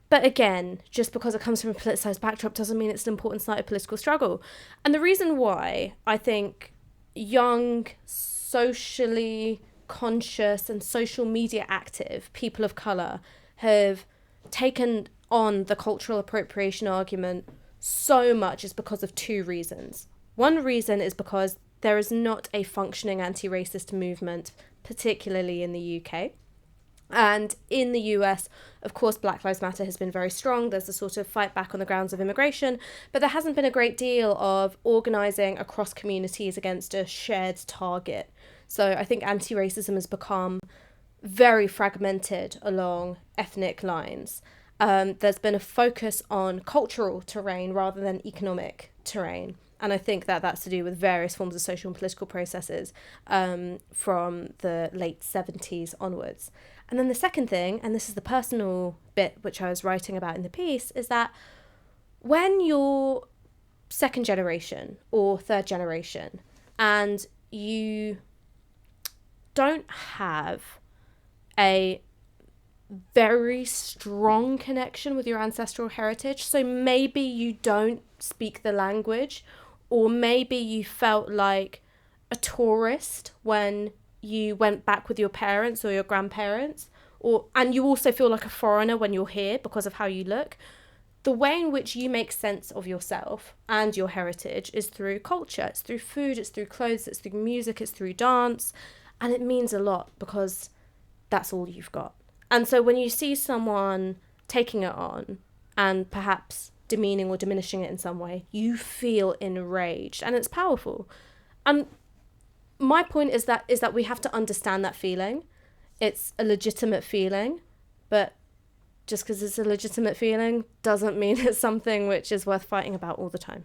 But again, just because it comes from a politicised backdrop doesn't mean it's an important site of political struggle. And the reason why I think young, socially conscious and social media active people of colour have taken on the cultural appropriation argument so much is because of two reasons. One reason is because there is not a functioning anti-racist movement, particularly in the UK. And in the US, of course, Black Lives Matter has been very strong. There's a sort of fight back on the grounds of immigration, but there hasn't been a great deal of organising across communities against a shared target. So I think anti-racism has become very fragmented along ethnic lines. There's been a focus on cultural terrain rather than economic terrain. And I think that that's to do with various forms of social and political processes from the late 70s onwards. And then the second thing, and this is the personal bit which I was writing about in the piece, is that when you're second generation or third generation and you don't have a very strong connection with your ancestral heritage, so maybe you don't speak the language, or maybe you felt like a tourist when you went back with your parents or your grandparents, and you also feel like a foreigner when you're here because of how you look. The way in which you make sense of yourself and your heritage is through culture. It's through food, it's through clothes, it's through music, it's through dance, and it means a lot because that's all you've got. And so when you see someone taking it on and perhaps demeaning or diminishing it in some way, you feel enraged, and it's powerful. And my point is that we have to understand that feeling. It's a legitimate feeling, but just because it's a legitimate feeling doesn't mean it's something which is worth fighting about all the time.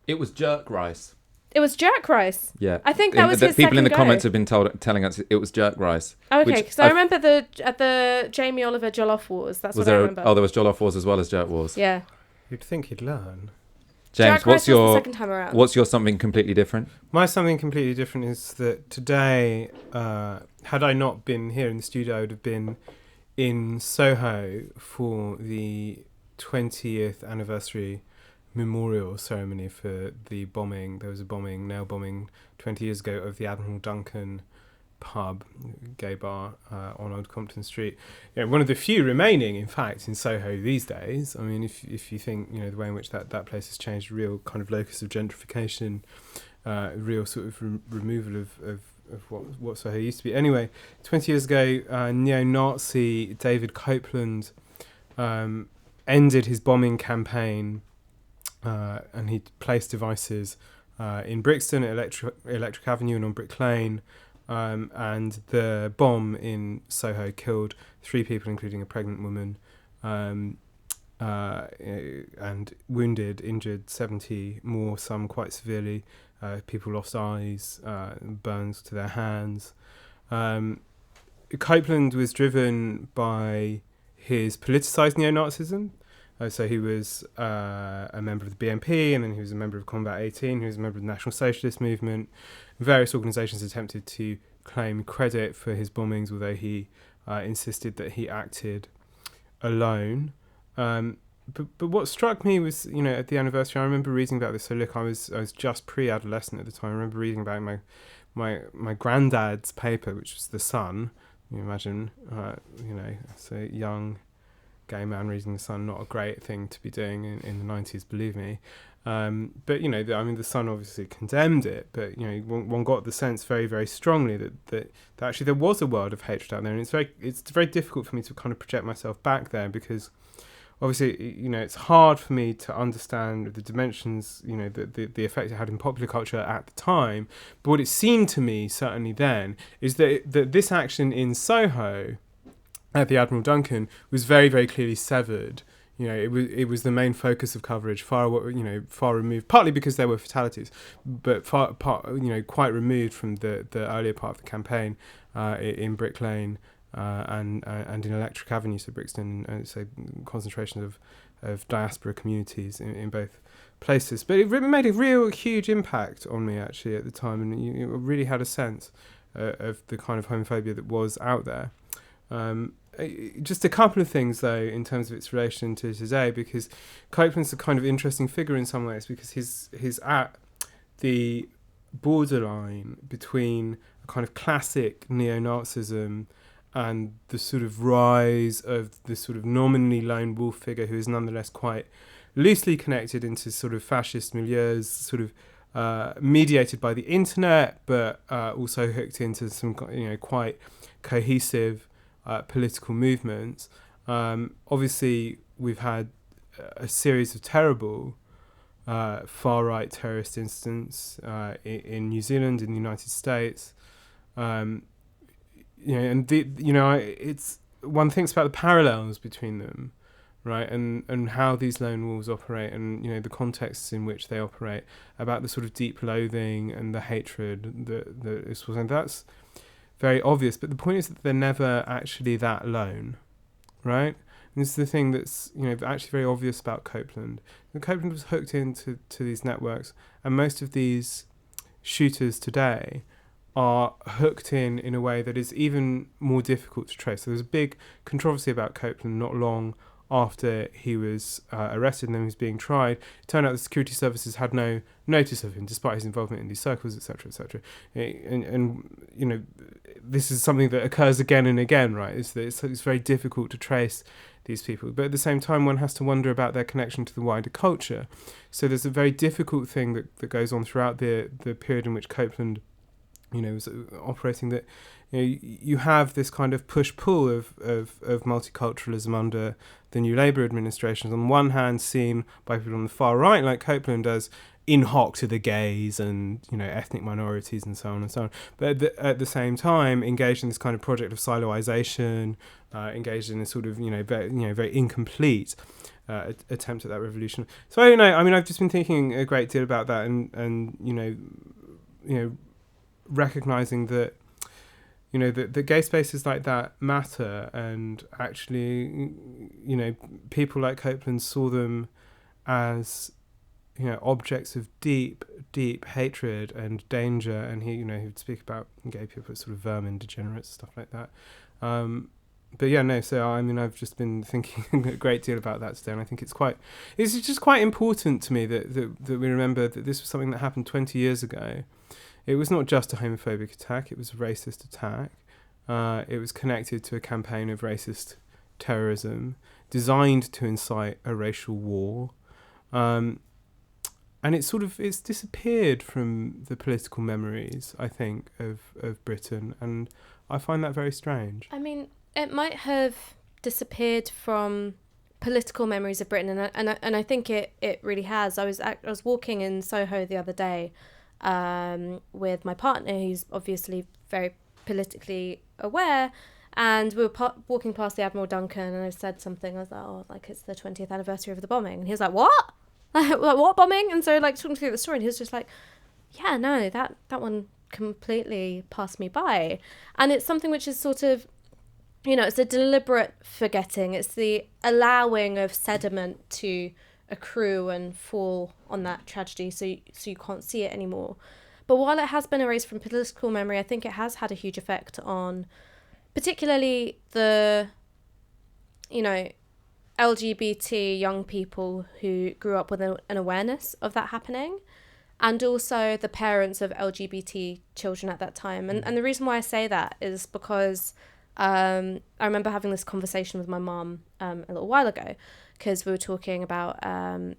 It was jerk rice. It was jerk rice. Yeah, I think that was his people in the second comments go. have been telling us it was jerk rice. Okay, because I remember at the Jamie Oliver Jollof Wars. That's what I remember. There was Jollof Wars as well as jerk wars. Yeah. You'd think he'd learn. James, jerk rice was the second time around. What's your something completely different? My something completely different is that today, had I not been here in the studio, I would have been in Soho for the 20th anniversary memorial ceremony for the bombing. There was a nail bombing 20 years ago of the Admiral Duncan pub, gay bar on Old Compton Street. One of the few remaining, in fact, in Soho these days. I mean, if you think, the way in which that place has changed, real kind of locus of gentrification, real sort of removal of what Soho used to be. Anyway, 20 years ago, neo-Nazi David Copeland ended his bombing campaign, and he placed devices in Brixton at Electric Avenue and on Brick Lane. And the bomb in Soho killed 3 people, including a pregnant woman, and injured 70 more, some quite severely. People lost eyes, burns to their hands. Copeland was driven by his politicised neo-Nazism. So he was a member of the BNP, and then he was a member of Combat 18, he was a member of the National Socialist Movement. Various organisations attempted to claim credit for his bombings, although he insisted that he acted alone. But what struck me was, at the anniversary, I remember reading about this. So look, I was just pre-adolescent at the time. I remember reading about my granddad's paper, which was The Sun. You imagine, so young gay man reading The Sun, not a great thing to be doing in the 90s, believe me. But the Sun obviously condemned it, but one got the sense very, very strongly that actually there was a world of hatred out there, and it's very difficult for me to kind of project myself back there, because obviously it's hard for me to understand the dimensions, the effect it had in popular culture at the time. But what it seemed to me certainly then is that this action in Soho at the Admiral Duncan was very, very clearly severed. It was the main focus of coverage, far removed, partly because there were fatalities, but quite removed from the earlier part of the campaign in Brick Lane and in Electric Avenue, so Brixton, so concentration of diaspora communities in both places. But it made a real huge impact on me actually at the time, and you really had a sense of the kind of homophobia that was out there. Just a couple of things though in terms of its relation to today, because Copeland's a kind of interesting figure in some ways, because he's at the borderline between a kind of classic neo-Nazism and the sort of rise of the sort of nominally lone wolf figure who is nonetheless quite loosely connected into sort of fascist milieus, sort of mediated by the internet, but also hooked into some quite cohesive political movements. Obviously, we've had a series of terrible far-right terrorist incidents in New Zealand, in the United States. It's one thinks about the parallels between them, right, and how these lone wolves operate, and the contexts in which they operate, about the sort of deep loathing and the hatred that this was, and that's very obvious. But the point is that they're never actually that lone, right? And this is the thing that's actually very obvious about Copeland. And Copeland was hooked into these networks, and most of these shooters today are hooked in a way that is even more difficult to trace. So there's a big controversy about Copeland not long after he was arrested and then he was being tried. It turned out the security services had no notice of him, despite his involvement in these circles, etc., etc. And this is something that occurs again and again, right? It's very difficult to trace these people, but at the same time, one has to wonder about their connection to the wider culture. So there's a very difficult thing that goes on throughout the period in which Copeland was operating, that you have this kind of push-pull of multiculturalism under the New Labour administrations. On one hand, seen by people on the far right, like Copeland, as in hoc to the gays and ethnic minorities and so on and so on. But at the same time, engaged in this kind of project of siloisation, engaged in a sort of very incomplete attempt at that revolution. So I've just been thinking a great deal about that, and recognizing that the gay spaces like that matter, and actually people like Copeland saw them as objects of deep hatred and danger, and he would speak about gay people as sort of vermin, degenerates, stuff like that. I've just been thinking a great deal about that today, and I think it's just quite important to me that we remember that this was something that happened 20 years ago. It was not just a homophobic attack, it was a racist attack. It was connected to a campaign of racist terrorism designed to incite a racial war. And it's disappeared from the political memories, I think, of Britain, and I find that very strange. I mean, it might have disappeared from political memories of Britain, and I think it really has. I was walking in Soho the other day with my partner, who's obviously very politically aware, and we were walking past the Admiral Duncan, and I said something. I was like, "Oh, like it's the 20th anniversary of the bombing," and he was like, "What? Like what bombing?" And so like talking through the story, and he was just like, "Yeah, no, that one completely passed me by," and it's something which is sort of, it's a deliberate forgetting. It's the allowing of sediment to accrue and fall on that tragedy, so you can't see it anymore. But while it has been erased from political memory, I think it has had a huge effect on particularly the, LGBT young people who grew up with an awareness of that happening, and also the parents of LGBT children at that time. And the reason why I say that is because I remember having this conversation with my mum a little while ago, because we were talking about,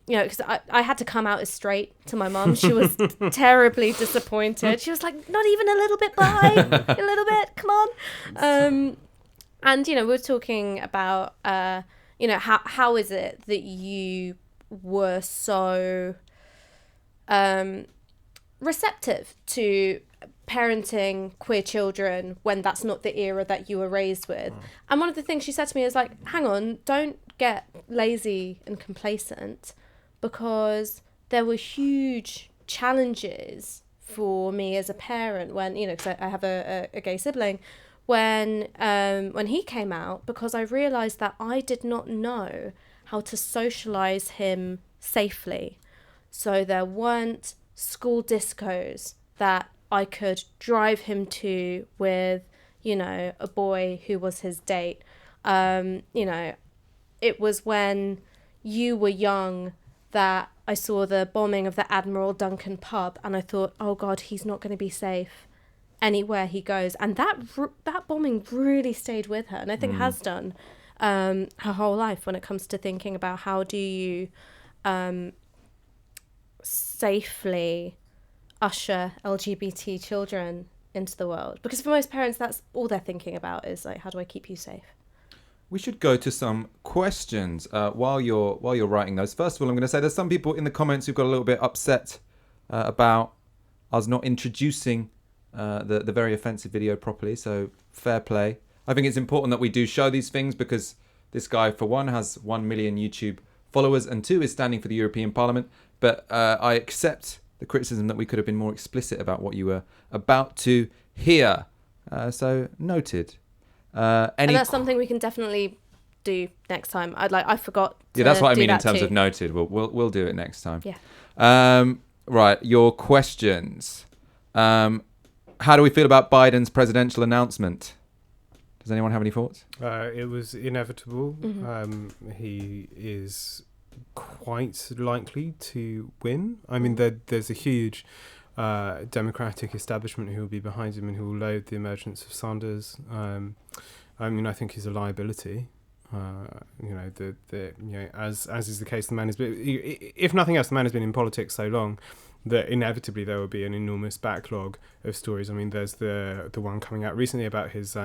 because I had to come out as straight to my mum. She was terribly disappointed. She was like, not even a little bit bi, a little bit, come on. And, we were talking about, how is it that you were so receptive to parenting queer children when that's not the era that you were raised with. And one of the things she said to me is like, hang on, don't get lazy and complacent, because there were huge challenges for me as a parent when, because I have a gay sibling, when he came out, because I realised that I did not know how to socialise him safely. So there weren't school discos that I could drive him to with, a boy who was his date. It was when you were young that I saw the bombing of the Admiral Duncan pub, and I thought, oh God, he's not going to be safe anywhere he goes. And that bombing really stayed with her, and I think has done her whole life when it comes to thinking about how do you safely usher LGBT children into the world, because for most parents that's all they're thinking about is like, how do I keep you safe? We should go to some questions while you're writing those. First of all, I'm going to say there's some people in the comments who've got a little bit upset about us not introducing the very offensive video properly, so fair play. I think it's important that we do show these things, because this guy, for one, has 1 million YouTube followers, and two, is standing for the European Parliament. But I accept the criticism that we could have been more explicit about what you were about to hear. So noted. And that's something we can definitely do next time. I forgot. Yeah, that's what I mean in terms too. of noted. We'll do it next time. Yeah. Right, your questions. How do we feel about Biden's presidential announcement? Does anyone have any thoughts? It was inevitable. Mm-hmm. He is quite likely to win. I mean, there's a huge Democratic establishment who will be behind him and who will loathe the emergence of Sanders. I think he's a liability. As is the case, the man has been, if nothing else, the man has been in politics so long that inevitably there will be an enormous backlog of stories. I mean, there's the one coming out recently about his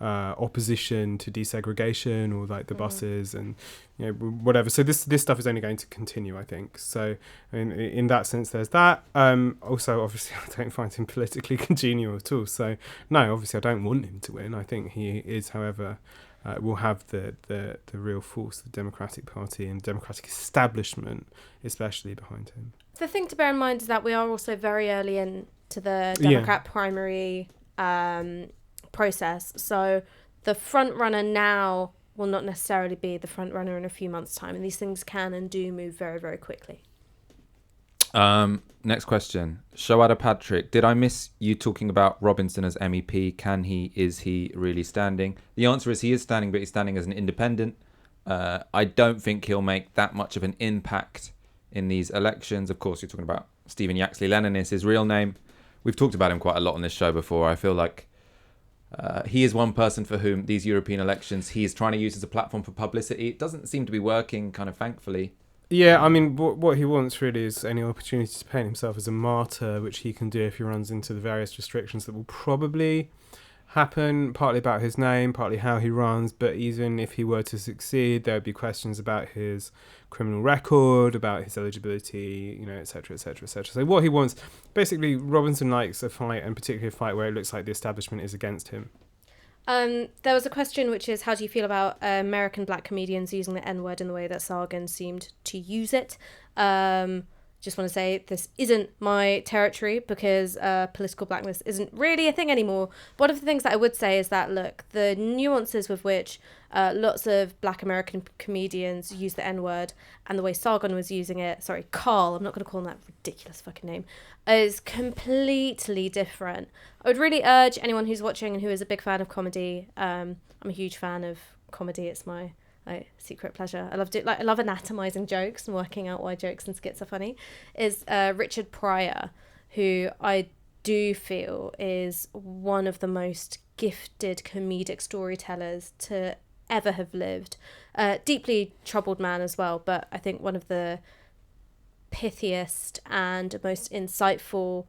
opposition to desegregation, or like the buses and whatever. So this stuff is only going to continue, I think. So in that sense, there's that. Also, obviously, I don't find him politically congenial at all. So no, obviously, I don't want him to win. I think he is, however, will have the real force of the Democratic Party and Democratic establishment, especially behind him. The thing to bear in mind is that we are also very early into the Democrat primary process. So the front runner now will not necessarily be the front runner in a few months' time, and these things can and do move very, very quickly. Next question. Shoada Patrick, did I miss you talking about Robinson as MEP? Is he really standing? The answer is he is standing, but he's standing as an independent. I don't think he'll make that much of an impact in these elections. Of course, you're talking about Stephen Yaxley Lennon is his real name. We've talked about him quite a lot on this show before. I feel like he is one person for whom these European elections he is trying to use as a platform for publicity. It doesn't seem to be working, kind of thankfully. Yeah, I mean, what he wants really is any opportunity to paint himself as a martyr, which he can do if he runs into the various restrictions that will probably happen, partly about his name, partly how he runs, but even if he were to succeed, there would be questions about his criminal record, about his eligibility, etc., etc., etc. So what he wants, basically, Robinson likes a fight, and particularly a fight where it looks like the establishment is against him. There was a question which is, how do you feel about American black comedians using the N-word in the way that Sargon seemed to use it? Just want to say this isn't my territory because political blackness isn't really a thing anymore. One of the things that I would say is that, look, the nuances with which lots of black American comedians use the N-word and the way Sargon was using it, sorry, Carl, I'm not going to call him that ridiculous fucking name, is completely different. I would really urge anyone who's watching and who is a big fan of comedy, I'm a huge fan of comedy, it's my secret pleasure. I love anatomizing jokes and working out why jokes and skits are funny. Is Richard Pryor, who I do feel is one of the most gifted comedic storytellers to ever have lived. Deeply troubled man as well, but I think one of the pithiest and most insightful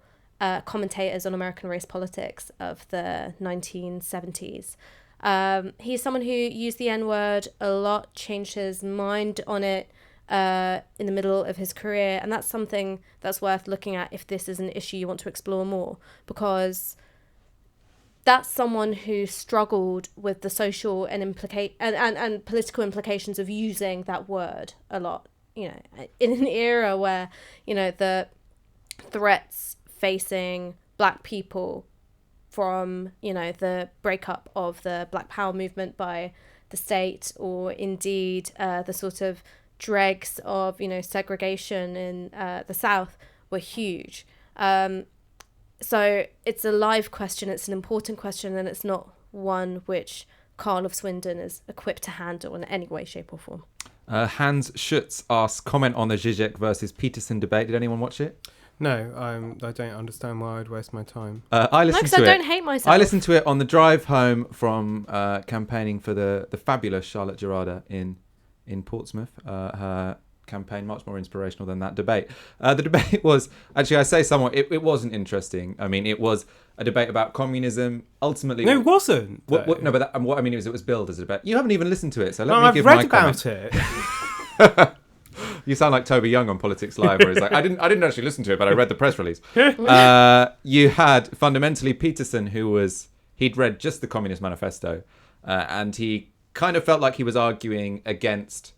commentators on American race politics of the 1970s. He's someone who used the N-word a lot, changed his mind on it in the middle of his career, and that's something that's worth looking at if this is an issue you want to explore more, because that's someone who struggled with the social and political implications of using that word a lot, in an era where, the threats facing black people from, the breakup of the Black Power movement by the state, or indeed the sort of dregs of, segregation in the South were huge. So it's a live question, it's an important question, and it's not one which Carl of Swindon is equipped to handle in any way, shape or form. Hans Schutz asks, comment on the Zizek versus Peterson debate. Did anyone watch it? No, I don't understand why I'd waste my time. I listened to it. I don't hate myself. I listened to it on the drive home from campaigning for the fabulous Charlotte Gerrarda in Portsmouth. Her campaign, much more inspirational than that debate. The debate was, actually, I say somewhat, it wasn't interesting. I mean, it was a debate about communism. Ultimately, no, it wasn't. What I mean is, it was billed as a debate. You haven't even listened to it, so let me I've give read my about comment. it. You sound like Toby Young on Politics Live, where he's like, I didn't actually listen to it, but I read the press release. You had fundamentally Peterson, he'd read just the Communist Manifesto, and he kind of felt like he was arguing against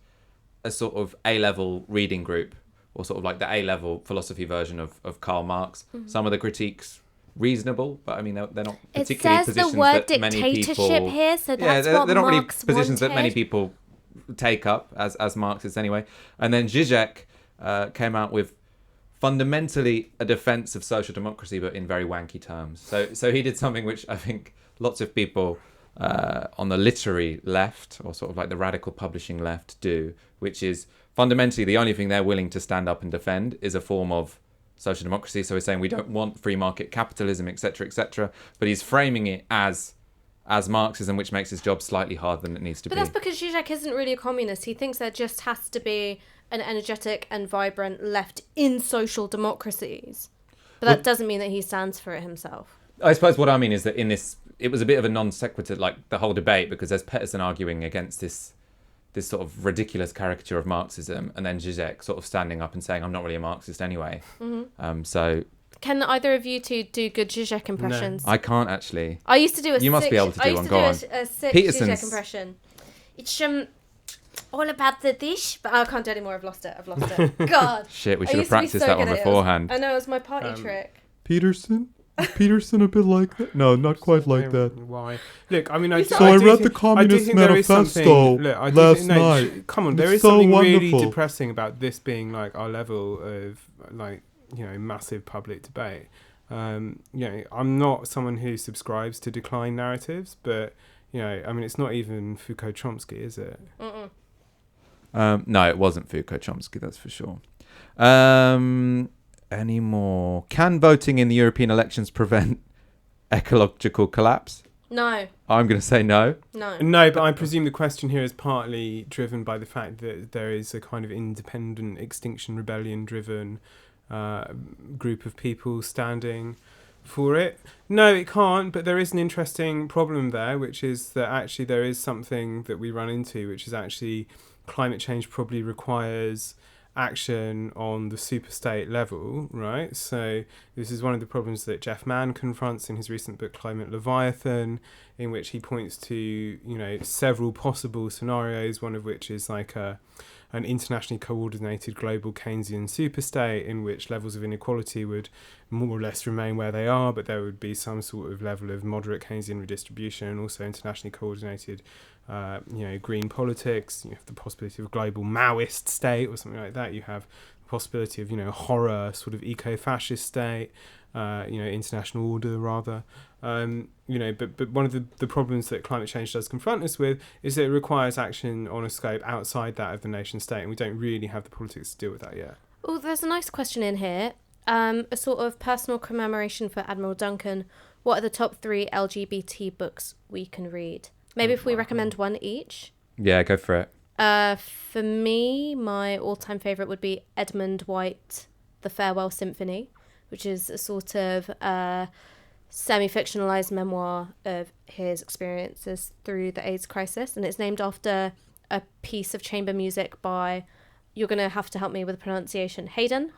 a sort of A-level reading group, or sort of like the A-level philosophy version of Karl Marx. Mm-hmm. Some of the critiques reasonable, but I mean they're not particularly it says positions the word that many dictatorship people here, so that's what they're not really Marx positions wanted. that many people take up as Marxists anyway. And then Zizek came out with fundamentally a defense of social democracy, but in very wanky terms. So he did something which I think lots of people on the literary left, or sort of like the radical publishing left, do, which is fundamentally the only thing they're willing to stand up and defend is a form of social democracy. So he's saying we don't want free market capitalism, etc., etc. But he's framing it as Marxism, which makes his job slightly harder than it needs to be. But that's because Zizek isn't really a communist. He thinks there just has to be an energetic and vibrant left in social democracies. But that doesn't mean that he stands for it himself. I suppose what I mean is that in this, it was a bit of a non sequitur, like the whole debate, because there's Peterson arguing against this sort of ridiculous caricature of Marxism, and then Zizek sort of standing up and saying, I'm not really a Marxist anyway. Mm-hmm. So... Can either of you two do good Zizek impressions? No. I can't, actually. I used to do a You must be able to do one. Go on. A sick Zizek impression. It's all about the dish, but I can't do it anymore. I've lost it. God. Shit, we should have practiced that one beforehand. I know, it was my party trick. Peterson a bit like that? No, not quite like that. Why? Look, I mean, I read the Communist Manifesto last night. Come on, there is something really depressing about this being like our level of like, massive public debate. I'm not someone who subscribes to decline narratives, but I mean, it's not even Foucault-Chomsky, is it? No, it wasn't Foucault-Chomsky, that's for sure. Any more? Can voting in the European elections prevent ecological collapse? No. I'm going to say no. No, but I presume the question here is partly driven by the fact that there is a kind of independent Extinction Rebellion driven group of people standing for it. No, it can't, but there is an interesting problem there, which is that actually there is something that we run into, which is actually climate change probably requires action on the superstate level, right? So this is one of the problems that Jeff Mann confronts in his recent book Climate Leviathan, in which he points to, several possible scenarios, one of which is like an internationally coordinated global Keynesian superstate in which levels of inequality would more or less remain where they are, but there would be some sort of level of moderate Keynesian redistribution, and also internationally coordinated green politics. You have the possibility of a global Maoist state or something like that. You have the possibility of, horror sort of eco-fascist state, international order rather. But one of the problems that climate change does confront us with is that it requires action on a scope outside that of the nation state, and we don't really have the politics to deal with that yet. Oh, there's a nice question in here. A sort of personal commemoration for Admiral Duncan. What are the top 3 LGBT books we can read? Maybe if we recommend one each. Yeah, go for it. For me, my all-time favourite would be Edmund White, The Farewell Symphony, which is a sort of semi-fictionalized memoir of his experiences through the AIDS crisis, and it's named after a piece of chamber music by, you're going to have to help me with the pronunciation, Haydn,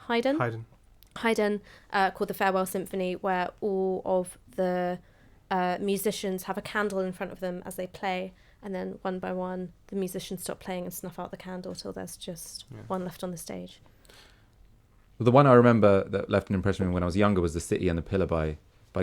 called The Farewell Symphony, where all of the musicians have a candle in front of them as they play, and then one by one the musicians stop playing and snuff out the candle till there's just one left on the stage. Well, the one I remember that left an impression on me when I was younger was The City and the Pillar by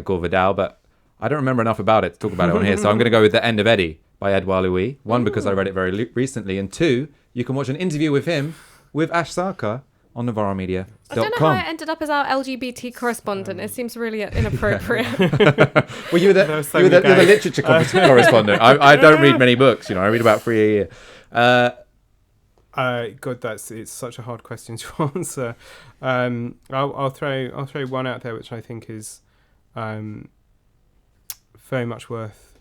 Gore Vidal, but I don't remember enough about it to talk about it on here, so I'm going to go with The End of Eddie by Edouard Louis. One, because I read it very recently, and two, you can watch an interview with him with Ash Sarkar on NavarroMedia.com. I don't know how I ended up as our LGBT correspondent. It seems really inappropriate. Well, you're the literature correspondent. I don't read many books, I read about 3 a year. God, it's such a hard question to answer. I'll throw one out there which I think is very much worth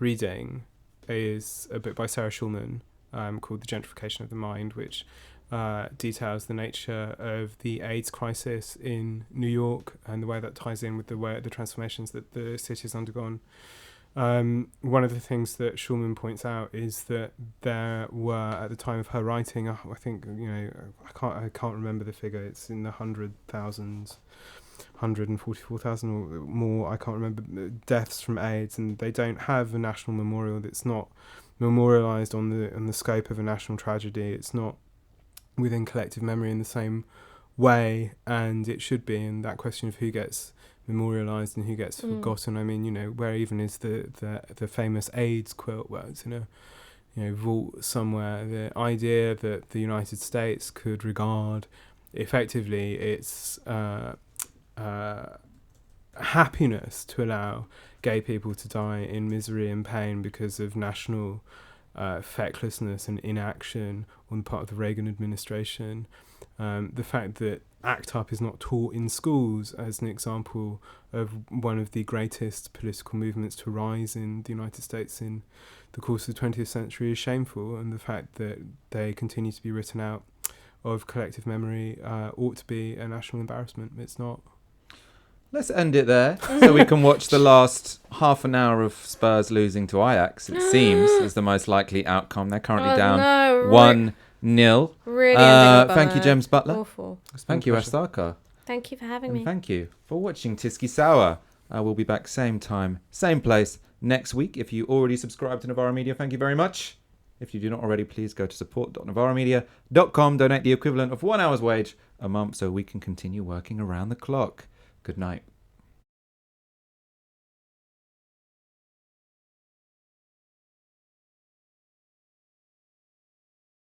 reading. Is a book by Sarah Schulman called The Gentrification of the Mind, which details the nature of the AIDS crisis in New York and the way that ties in with the transformations that the city has undergone. One of the things that Schulman points out is that there were, at the time of her writing, I think, I can't remember the figure, it's in the 100,000s, 144,000 or more, I can't remember, deaths from AIDS, and they don't have a national memorial that's not memorialised on the scope of a national tragedy. It's not within collective memory in the same way, and it should be. And that question of who gets memorialised and who gets forgotten, I mean, where even is the famous AIDS quilt, where it's in a vault somewhere. The idea that the United States could regard effectively its happiness to allow gay people to die in misery and pain because of national fecklessness and inaction on the part of the Reagan administration. The fact that ACT UP is not taught in schools as an example of one of the greatest political movements to rise in the United States in the course of the 20th century is shameful, and the fact that they continue to be written out of collective memory ought to be a national embarrassment. It's not. Let's end it there so we can watch the last half an hour of Spurs losing to Ajax. It seems is the most likely outcome. They're currently down 1-0. Really thank you, James Butler. Awful. Thank you, Ash Sarkar. Thank you for having me. Thank you for watching Tisky Sour. We'll be back same time, same place next week. If you already subscribe to Navarro Media, thank you very much. If you do not already, please go to support.navarromedia.com. Donate the equivalent of 1 hour's wage a month so we can continue working around the clock. Good night.